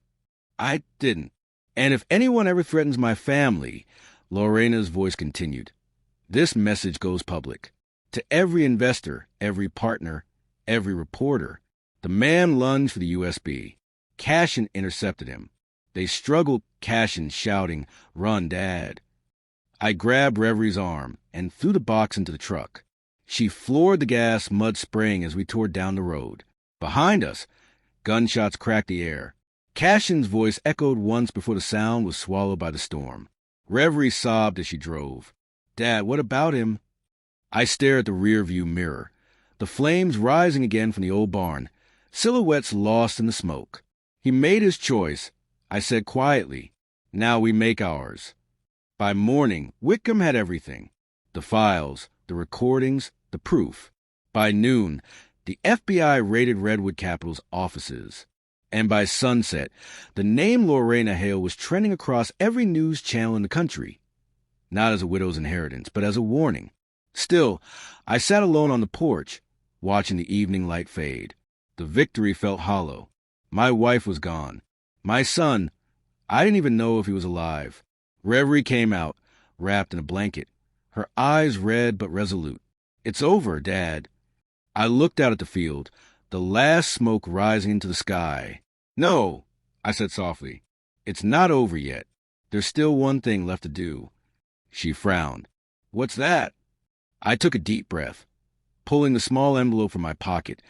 "I didn't. And if anyone ever threatens my family," Lorena's voice continued, "this message goes public. To every investor, every partner, every reporter." The man lunged for the USB. Cashin intercepted him. They struggled, Cashin shouting, "Run, Dad." I grabbed Reverie's arm and threw the box into the truck. She floored the gas, mud spraying as we tore down the road. Behind us, gunshots cracked the air. Cashin's voice echoed once before the sound was swallowed by the storm. Reverie sobbed as she drove. "Dad, what about him?" I stared at the rearview mirror. The flames rising again from the old barn, silhouettes lost in the smoke. "He made his choice," I said quietly. "Now we make ours." By morning, Whitcomb had everything. The files, the recordings, the proof. By noon, the FBI raided Redwood Capital's offices. And by sunset, the name Lorena Hale was trending across every news channel in the country. Not as a widow's inheritance, but as a warning. Still, I sat alone on the porch, watching the evening light fade. The victory felt hollow. My wife was gone. My son, I didn't even know if he was alive. Reverie came out, wrapped in a blanket, her eyes red but resolute. "It's over, Dad." I looked out at the field, the last smoke rising into the sky. "No," I said softly. "It's not over yet. There's still one thing left to do." She frowned. "What's that?" I took a deep breath, pulling the small envelope from my pocket,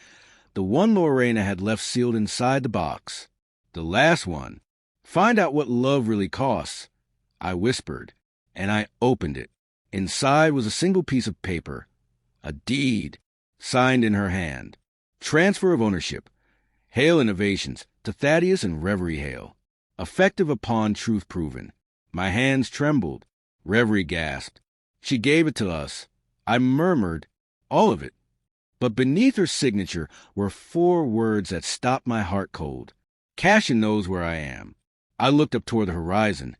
the one Lorena had left sealed inside the box. "The last one. Find out what love really costs," I whispered, and I opened it. Inside was a single piece of paper, a deed, signed in her hand. Transfer of ownership. Hale Innovations to Thaddeus and Reverie Hale. Effective upon truth proven. My hands trembled. Reverie gasped. She gave it to us. I murmured, "All of it." But beneath her signature were 4 words that stopped my heart cold. "Cashin knows where I am." I looked up toward the horizon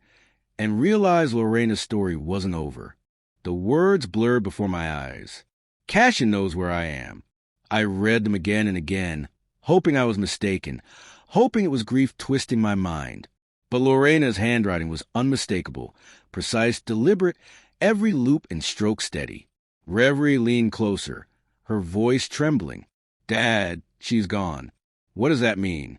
and realized Lorena's story wasn't over. The words blurred before my eyes. "Cashin knows where I am." I read them again and again, hoping I was mistaken, hoping it was grief twisting my mind. But Lorena's handwriting was unmistakable, precise, deliberate, every loop and stroke steady. Reverie leaned closer, her voice trembling. "Dad, she's gone. What does that mean?"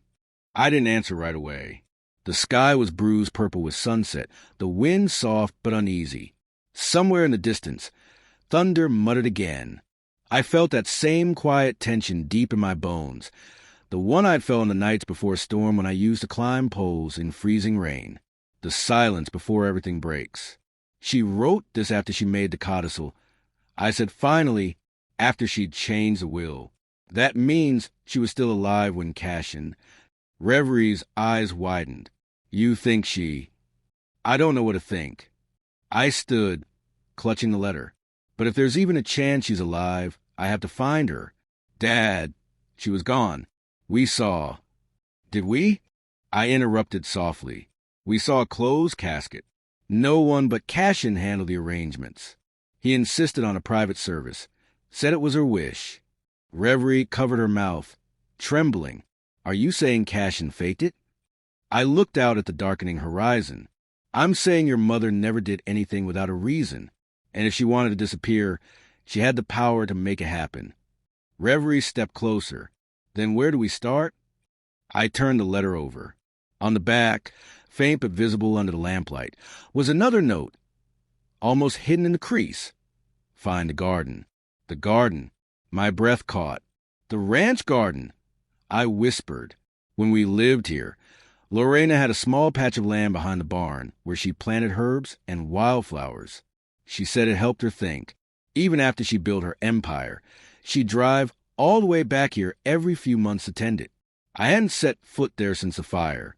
I didn't answer right away. The sky was bruised purple with sunset, the wind soft but uneasy. Somewhere in the distance, thunder muttered again. I felt that same quiet tension deep in my bones, The one I'd felt on the nights before a storm when I used to climb poles in freezing rain. The silence before everything breaks. She wrote this after she made the codicil. I said finally, after she'd changed the will. That means she was still alive when Cashin. Revery's eyes widened. You think she... I don't know what to think. I stood, clutching the letter. But if there's even a chance she's alive, I have to find her. Dad, she was gone. We saw. Did we? I interrupted softly. We saw a closed casket. No one but Cashin handled the arrangements. He insisted on a private service. Said it was her wish. Reverie covered her mouth, trembling. Are you saying Cashin faked it? I looked out at the darkening horizon. I'm saying your mother never did anything without a reason, and if she wanted to disappear, she had the power to make it happen. Reverie stepped closer. Then where do we start? I turned the letter over. On the back, faint but visible under the lamplight, was another note, almost hidden in the crease. Find the garden. The garden. My breath caught. The ranch garden. I whispered. When we lived here, Lorena had a small patch of land behind the barn where she planted herbs and wildflowers. She said it helped her think. Even after she built her empire, she'd drive all the way back here every few months to tend it. I hadn't set foot there since the fire.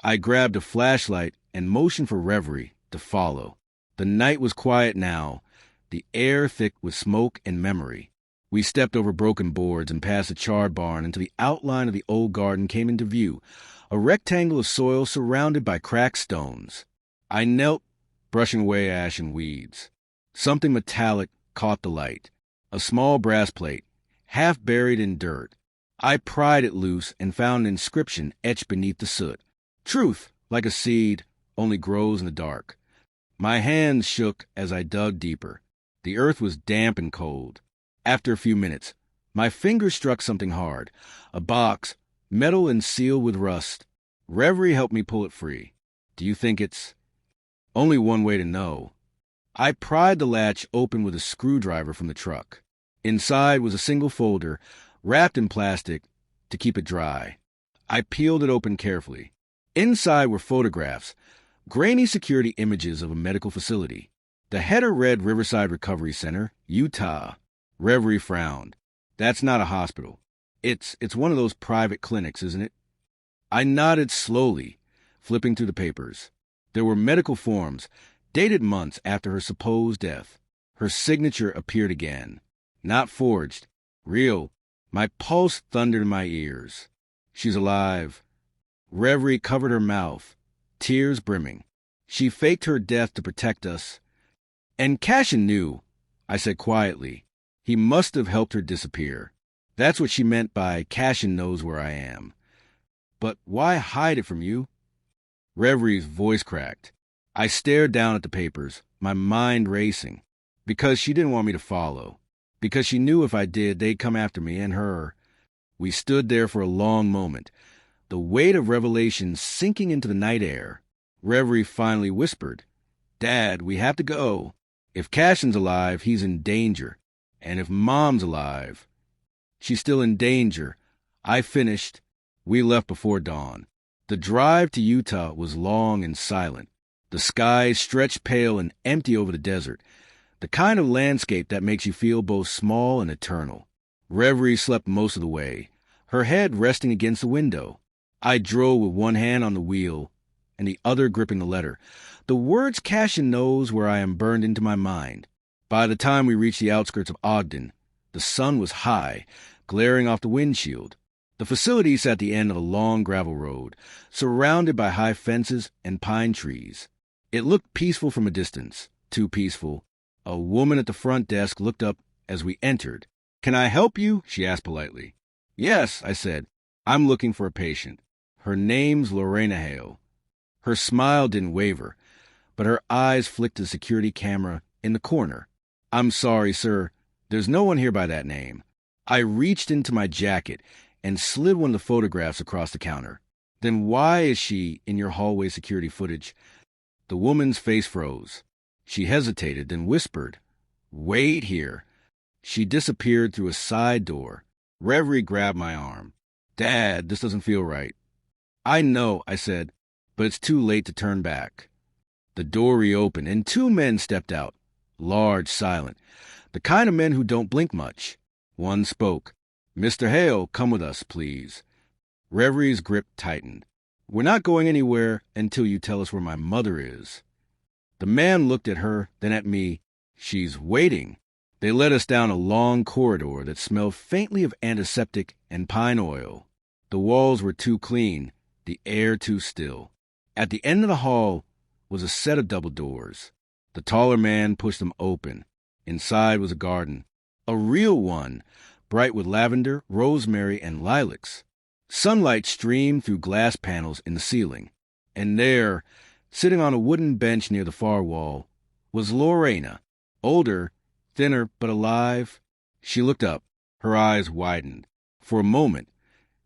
I grabbed a flashlight and motioned for Reverie to follow. The night was quiet now, the air thick with smoke and memory. We stepped over broken boards and past a charred barn until the outline of the old garden came into view, a rectangle of soil surrounded by cracked stones. I knelt, brushing away ash and weeds. Something metallic caught the light, a small brass plate, half buried in dirt. I pried it loose and found an inscription etched beneath the soot. Truth, like a seed, only grows in the dark. My hands shook as I dug deeper. The earth was damp and cold. After a few minutes, my fingers struck something hard, a box, metal and sealed with rust. Reverie helped me pull it free. Do you think it's... Only one way to know. I pried the latch open with a screwdriver from the truck. Inside was a single folder, wrapped in plastic to keep it dry. I peeled it open carefully. Inside were photographs, grainy security images of a medical facility. The header read Riverside Recovery Center, Utah. Reverie frowned. That's not a hospital. It's one of those private clinics, isn't it? I nodded slowly, flipping through the papers. There were medical forms, dated months after her supposed death. Her signature appeared again. Not forged. Real. My pulse thundered in my ears. She's alive. Reverie covered her mouth, tears brimming. She faked her death to protect us. And Cashin knew, I said quietly. He must have helped her disappear. That's what she meant by Cashin knows where I am. But why hide it from you? Reverie's voice cracked. I stared down at the papers, my mind racing. Because she didn't want me to follow. Because she knew if I did, they'd come after me and her. We stood there for a long moment, the weight of revelation sinking into the night air. Reverie finally whispered, Dad, we have to go. If Cashin's alive, he's in danger. And if Mom's alive, she's still in danger. I finished. We left before dawn. The drive to Utah was long and silent. The sky stretched pale and empty over the desert, the kind of landscape that makes you feel both small and eternal. Reverie slept most of the way, her head resting against the window. I drove with one hand on the wheel and the other gripping the letter. The words Cashin knows where I am burned into my mind. By the time we reached the outskirts of Ogden, the sun was high, glaring off the windshield. The facility sat at the end of a long gravel road, surrounded by high fences and pine trees. It looked peaceful from a distance, too peaceful. A woman at the front desk looked up as we entered. Can I help you? She asked politely. Yes, I said. I'm looking for a patient. Her name's Lorena Hale. Her smile didn't waver, but her eyes flicked the security camera in the corner. I'm sorry, sir. There's no one here by that name. I reached into my jacket and slid one of the photographs across the counter. Then why is she in your hallway security footage? The woman's face froze. She hesitated, then whispered, Wait here. She disappeared through a side door. Reverie grabbed my arm. Dad, this doesn't feel right. I know, I said, but it's too late to turn back. The door reopened, and two men stepped out, large, silent, the kind of men who don't blink much. One spoke. Mr. Hale, come with us, please. Revery's grip tightened. We're not going anywhere until you tell us where my mother is. The man looked at her, then at me. She's waiting. They led us down a long corridor that smelled faintly of antiseptic and pine oil. The walls were too clean, the air too still. At the end of the hall was a set of double doors. The taller man pushed them open. Inside was a garden, a real one, bright with lavender, rosemary, and lilacs. Sunlight streamed through glass panels in the ceiling. And there, sitting on a wooden bench near the far wall, was Lorena, older, thinner but alive. She looked up. Her eyes widened. For a moment,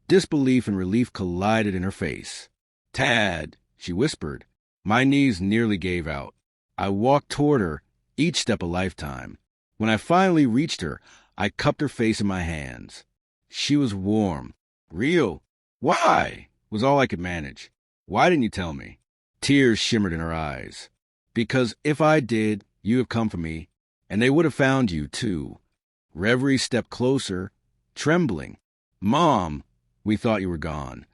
disbelief and relief collided in her face. "Tad," she whispered. My knees nearly gave out. I walked toward her, each step a lifetime. When I finally reached her, I cupped her face in my hands. She was warm. Real. Why? Was all I could manage. Why didn't you tell me? Tears shimmered in her eyes. Because if I did, you have come for me, and they would have found you, too. Reverie stepped closer, trembling. Mom, we thought you were gone.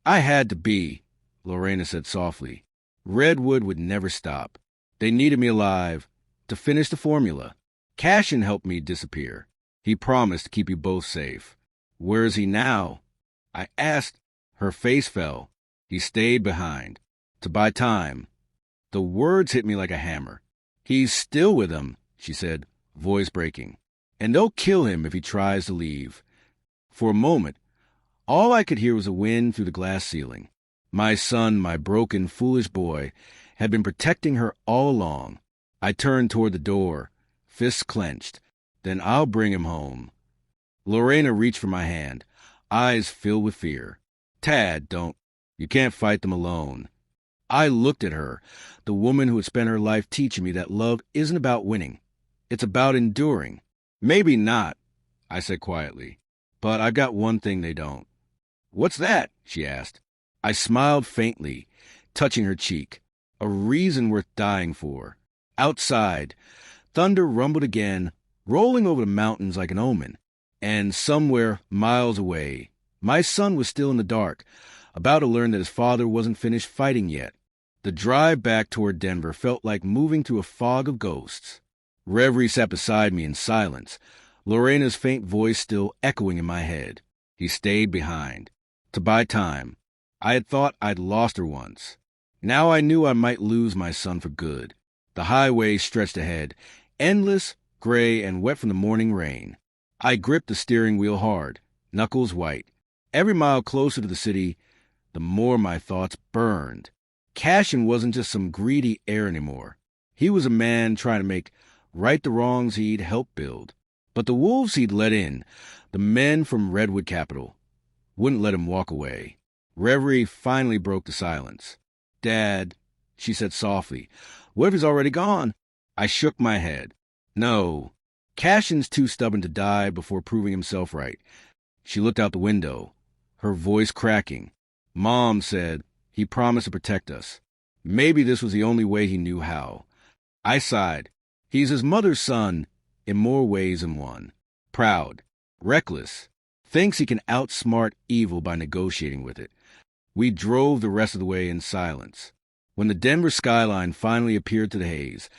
I had to be, Lorena said softly. Redwood would never stop. They needed me alive to finish the formula. Cashin helped me disappear. He promised to keep you both safe. Where is he now? I asked. Her face fell. He stayed behind. To buy time. The words hit me like a hammer. He's still with them, she said, voice breaking. And they'll kill him if he tries to leave. For a moment, all I could hear was a wind through the glass ceiling. My son, my broken, foolish boy, had been protecting her all along. I turned toward the door, fists clenched. Then I'll bring him home. Lorena reached for my hand, eyes filled with fear. Tad, don't. You can't fight them alone. I looked at her, the woman who had spent her life teaching me that love isn't about winning. It's about enduring. Maybe not, I said quietly, but I've got one thing they don't. What's that? She asked. I smiled faintly, touching her cheek. A reason worth dying for. Outside, thunder rumbled again, rolling over the mountains like an omen. And somewhere, miles away, my son was still in the dark, about to learn that his father wasn't finished fighting yet. The drive back toward Denver felt like moving through a fog of ghosts. Reverie sat beside me in silence, Lorena's faint voice still echoing in my head. He stayed behind. To buy time. I had thought I'd lost her once. Now I knew I might lose my son for good. The highway stretched ahead, endless, gray, and wet from the morning rain. I gripped the steering wheel hard, knuckles white. Every mile closer to the city, the more my thoughts burned. Cashin wasn't just some greedy heir anymore. He was a man trying to make right the wrongs he'd helped build. But the wolves he'd let in, the men from Redwood Capital, wouldn't let him walk away. Reverie finally broke the silence. Dad, she said softly, what if he's already gone? I shook my head. No, Cashin's too stubborn to die before proving himself right. She looked out the window, her voice cracking. Mom said he promised to protect us. Maybe this was the only way he knew how. I sighed. He's his mother's son in more ways than one. Proud, reckless, thinks he can outsmart evil by negotiating with it. We drove the rest of the way in silence. When the Denver skyline finally appeared to the haze,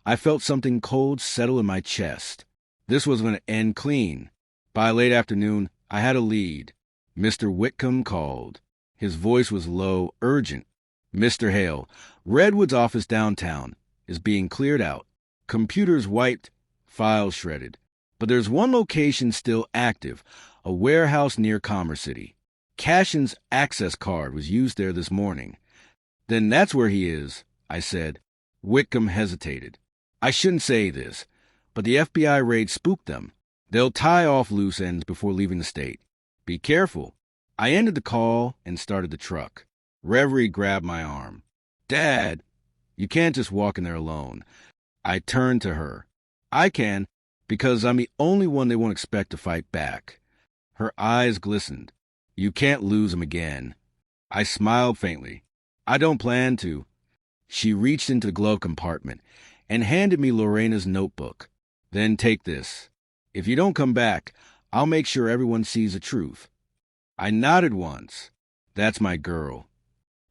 I felt something cold settle in my chest. This was going to end clean. By late afternoon, I had a lead. Mr. Whitcomb called. His voice was low, urgent. Mr. Hale, Redwood's office downtown is being cleared out. Computers wiped, files shredded. But there's one location still active, a warehouse near Commerce City. Cashin's access card was used there this morning. Then that's where he is, I said. Whitcomb hesitated. I shouldn't say this, but the FBI raid spooked them. They'll tie off loose ends before leaving the state. Be careful. I ended the call and started the truck. Reverie grabbed my arm. Dad, you can't just walk in there alone. I turned to her. I can, because I'm the only one they won't expect to fight back. Her eyes glistened. You can't lose him again. I smiled faintly. I don't plan to. She reached into the glove compartment and handed me Lorena's notebook. Then take this. If you don't come back, I'll make sure everyone sees the truth. I nodded once. That's my girl.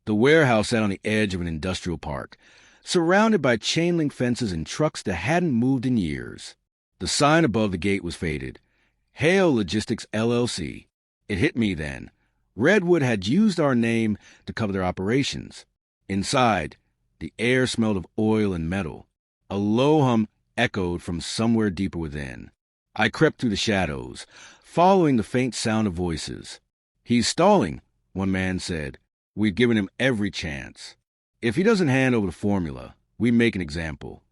The warehouse sat on the edge of an industrial park, surrounded by chain link fences and trucks that hadn't moved in years. The sign above the gate was faded. Hale Logistics, LLC. It hit me then. Redwood had used our name to cover their operations. Inside, the air smelled of oil and metal. A low hum echoed from somewhere deeper within. I crept through the shadows, following the faint sound of voices. He's stalling, one man said. We've given him every chance. If he doesn't hand over the formula, we make an example.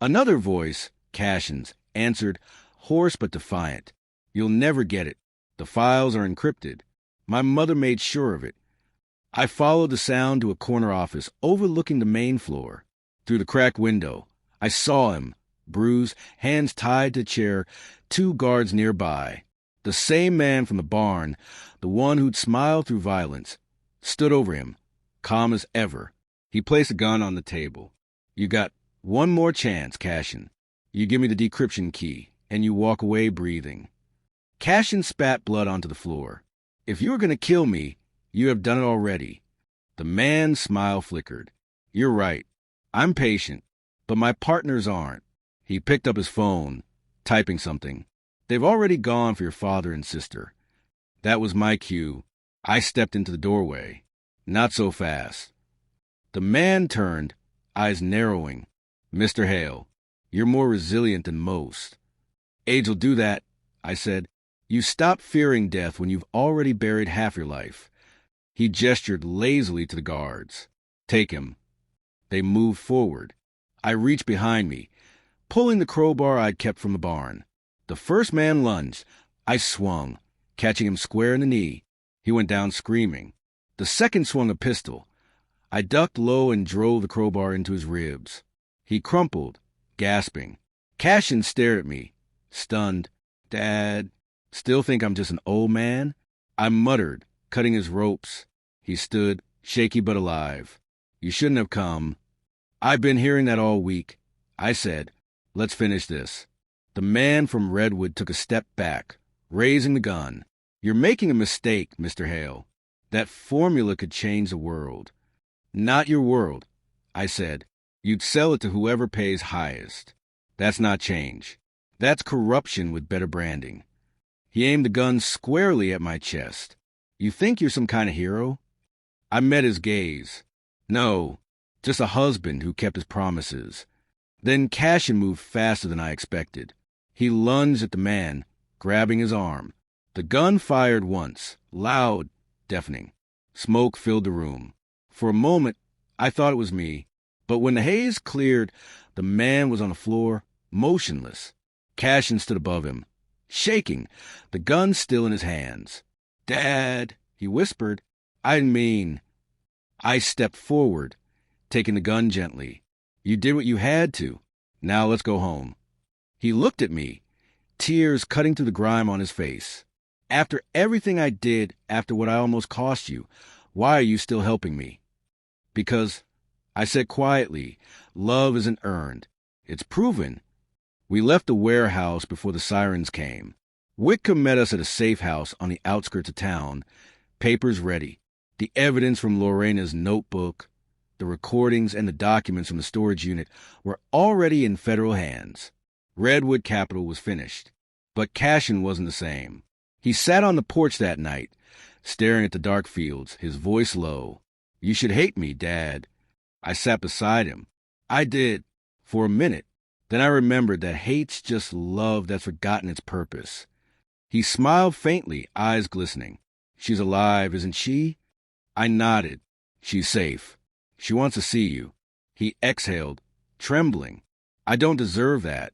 Another voice, Cashin's, answered, hoarse but defiant. You'll never get it. The files are encrypted. My mother made sure of it. I followed the sound to a corner office overlooking the main floor. Through the cracked window, I saw him, bruised, hands tied to a chair, 2 guards nearby. The same man from the barn, the one who'd smiled through violence, stood over him, calm as ever. He placed a gun on the table. You got one more chance, Cashin. You give me the decryption key, and you walk away breathing. Cashin spat blood onto the floor. If you are going to kill me, you have done it already. The man's smile flickered. You're right. I'm patient, but my partners aren't. He picked up his phone, typing something. They've already gone for your father and sister. That was my cue. I stepped into the doorway. Not so fast. The man turned, eyes narrowing. Mr. Hale, you're more resilient than most. Age'll do that, I said. You stop fearing death when you've already buried half your life. He gestured lazily to the guards. Take him. They moved forward. I reached behind me, pulling the crowbar I'd kept from the barn. The first man lunged. I swung, catching him square in the knee. He went down screaming. The second swung a pistol. I ducked low and drove the crowbar into his ribs. He crumpled, gasping. Cashin stared at me, stunned. Dad, still think I'm just an old man? I muttered, cutting his ropes. He stood, shaky but alive. You shouldn't have come. I've been hearing that all week. I said, let's finish this. The man from Redwood took a step back, raising the gun. You're making a mistake, Mr. Hale. That formula could change the world. Not your world, I said. You'd sell it to whoever pays highest. That's not change. That's corruption with better branding. He aimed the gun squarely at my chest. You think you're some kind of hero? I met his gaze. No, just a husband who kept his promises. Then Cashin moved faster than I expected. He lunged at the man, grabbing his arm. The gun fired once, loud, deafening. Smoke filled the room. For a moment, I thought it was me. But when the haze cleared, the man was on the floor, motionless. Cashin stood above him, shaking, the gun still in his hands. Dad, he whispered. I didn't mean. I stepped forward, taking the gun gently. You did what you had to. Now let's go home. He looked at me, tears cutting through the grime on his face. After everything I did, after what I almost cost you, why are you still helping me? Because, I said quietly, love isn't earned. It's proven. We left the warehouse before the sirens came. Whitcomb met us at a safe house on the outskirts of town, papers ready. The evidence from Lorena's notebook, the recordings and the documents from the storage unit were already in federal hands. Redwood Capital was finished. But Cashin wasn't the same. He sat on the porch that night, staring at the dark fields, his voice low. You should hate me, Dad. I sat beside him. I did, for a minute. Then I remembered that hate's just love that's forgotten its purpose. He smiled faintly, eyes glistening. She's alive, isn't she? I nodded. She's safe. She wants to see you. He exhaled, trembling. I don't deserve that.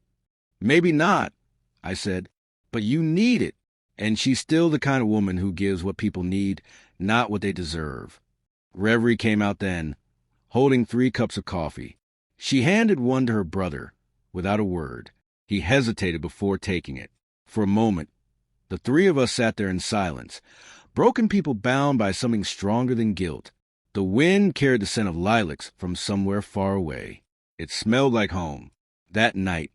Maybe not, I said, but you need it. And she's still the kind of woman who gives what people need, not what they deserve. Reverie came out then, holding 3 cups of coffee. She handed one to her brother, without a word. He hesitated before taking it. For a moment, the 3 of us sat there in silence, Broken people bound by something stronger than guilt. The wind carried the scent of lilacs from somewhere far away. It smelled like home. That night,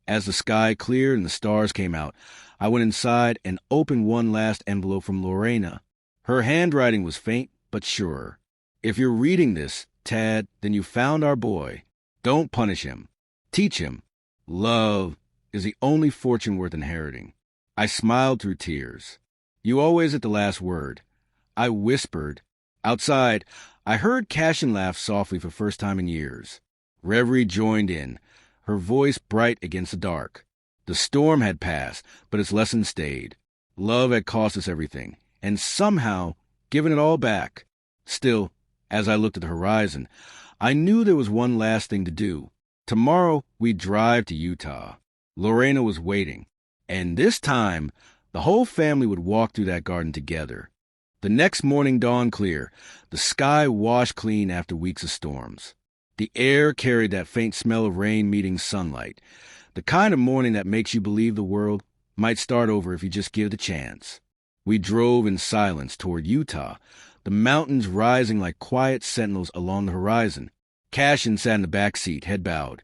as the sky cleared and the stars came out, I went inside and opened one last envelope from Lorena. Her handwriting was faint but sure. If you're reading this, Tad, then you found our boy. Don't punish him. Teach him. Love is the only fortune worth inheriting. I smiled through tears. You always at the last word. I whispered. Outside, I heard Cashin laugh softly for the first time in years. Reverie joined in, her voice bright against the dark. The storm had passed, but its lesson stayed. Love had cost us everything, and somehow given it all back. Still, as I looked at the horizon, I knew there was one last thing to do. Tomorrow, we'd drive to Utah. Lorena was waiting, and this time, the whole family would walk through that garden together. The next morning dawned clear, the sky washed clean after weeks of storms. The air carried that faint smell of rain meeting sunlight, the kind of morning that makes you believe the world might start over if you just give it a chance. We drove in silence toward Utah, the mountains rising like quiet sentinels along the horizon. Cashin sat in the back seat, head bowed,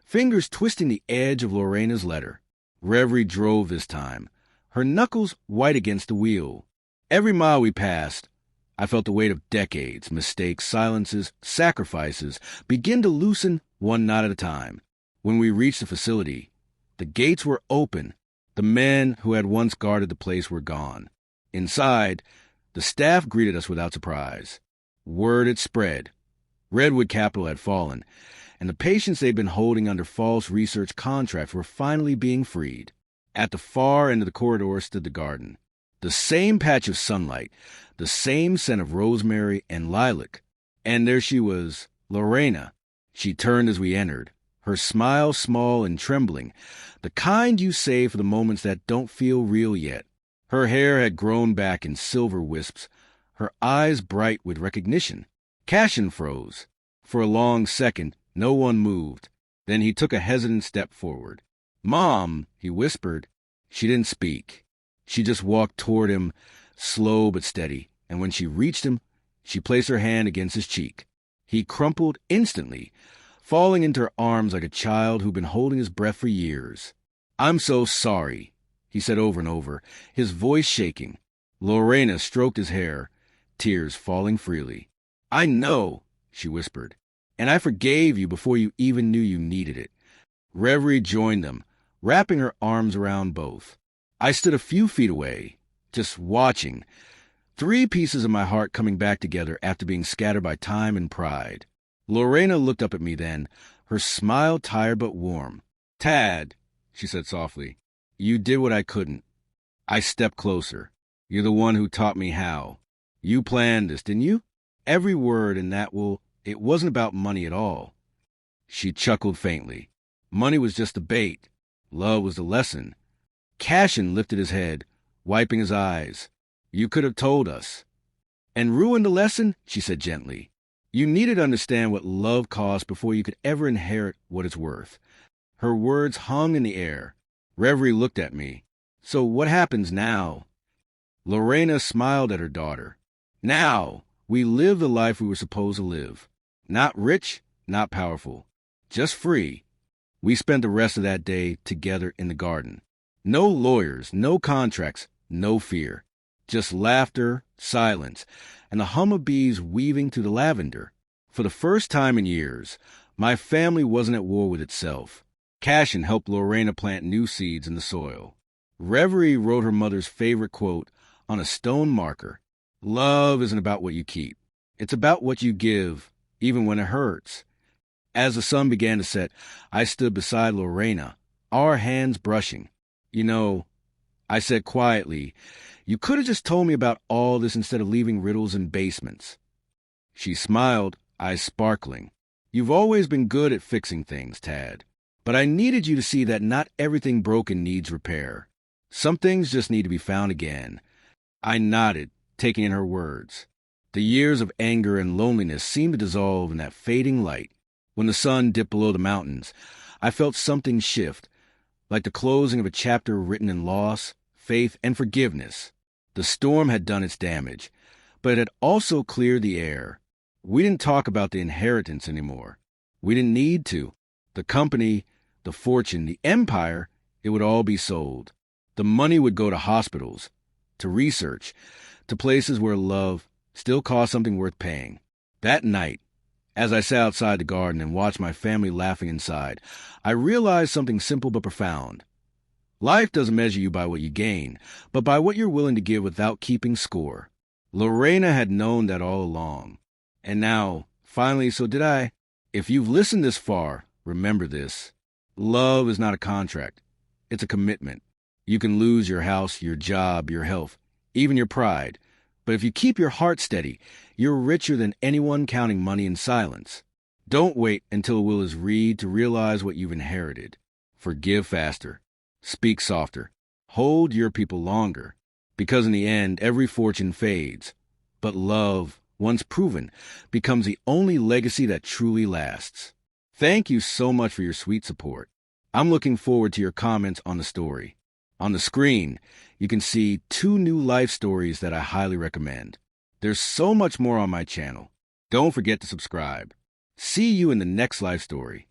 fingers twisting the edge of Lorena's letter. Reverie drove this time, her knuckles white against the wheel. Every mile we passed, I felt the weight of decades, mistakes, silences, sacrifices begin to loosen one knot at a time. When we reached the facility, the gates were open. The men who had once guarded the place were gone. Inside, the staff greeted us without surprise. Word had spread. Redwood Capital had fallen, and the patients they'd been holding under false research contracts were finally being freed. At the far end of the corridor stood the garden. The same patch of sunlight, the same scent of rosemary and lilac. And there she was, Lorena. She turned as we entered, her smile small and trembling, the kind you save for the moments that don't feel real yet. Her hair had grown back in silver wisps, her eyes bright with recognition. Cashin froze. For a long second, no one moved. Then he took a hesitant step forward. "Mom," he whispered. She didn't speak. She just walked toward him, slow but steady, and when she reached him, she placed her hand against his cheek. He crumpled instantly, falling into her arms like a child who'd been holding his breath for years. "I'm so sorry," he said over and over, his voice shaking. Lorena stroked his hair, tears falling freely. "I know," she whispered, "and I forgave you before you even knew you needed it." Reverie joined them, wrapping her arms around both. I stood a few feet away, just watching, 3 pieces of my heart coming back together after being scattered by time and pride. Lorena looked up at me then, her smile tired but warm. "Tad," she said softly, "you did what I couldn't." I stepped closer. "You're the one who taught me how. You planned this, didn't you?" Every word in that, well, it wasn't about money at all. She chuckled faintly. Money was just the bait. Love was the lesson. Cashin lifted his head, wiping his eyes. "You could have told us." "And ruined the lesson?" she said gently. "You needed to understand what love costs before you could ever inherit what it's worth." Her words hung in the air. Reverie looked at me. "So what happens now?" Lorena smiled at her daughter. "Now, we live the life we were supposed to live. Not rich, not powerful, just free." We spent the rest of that day together in the garden. No lawyers, no contracts, no fear. Just laughter, silence, and the hum of bees weaving through the lavender. For the first time in years, my family wasn't at war with itself. Cashin helped Lorena plant new seeds in the soil. Reverie wrote her mother's favorite quote on a stone marker. "Love isn't about what you keep. It's about what you give, even when it hurts." As the sun began to set, I stood beside Lorena, our hands brushing. "You know," I said quietly, "you could have just told me about all this instead of leaving riddles in basements." She smiled, eyes sparkling. "You've always been good at fixing things, Tad. But I needed you to see that not everything broken needs repair. Some things just need to be found again." I nodded, taking in her words. The years of anger and loneliness seemed to dissolve in that fading light. When the sun dipped below the mountains, I felt something shift, like the closing of a chapter written in loss, faith, and forgiveness. The storm had done its damage, but it had also cleared the air. We didn't talk about the inheritance anymore. We didn't need to. The company, the fortune, the empire, it would all be sold. The money would go to hospitals, to research, to places where love still cost something worth paying. That night, as I sat outside the garden and watched my family laughing inside, I realized something simple but profound. Life doesn't measure you by what you gain, but by what you're willing to give without keeping score. Lorena had known that all along. And now, finally, so did I. If you've listened this far, remember this. Love is not a contract. It's a commitment. You can lose your house, your job, your health, even your pride. But if you keep your heart steady, you're richer than anyone counting money in silence. Don't wait until a will is read to realize what you've inherited. Forgive faster. Speak softer. Hold your people longer. Because in the end, every fortune fades. But love, once proven, becomes the only legacy that truly lasts. Thank you so much for your sweet support. I'm looking forward to your comments on the story. On the screen, you can see 2 new life stories that I highly recommend. There's so much more on my channel. Don't forget to subscribe. See you in the next life story.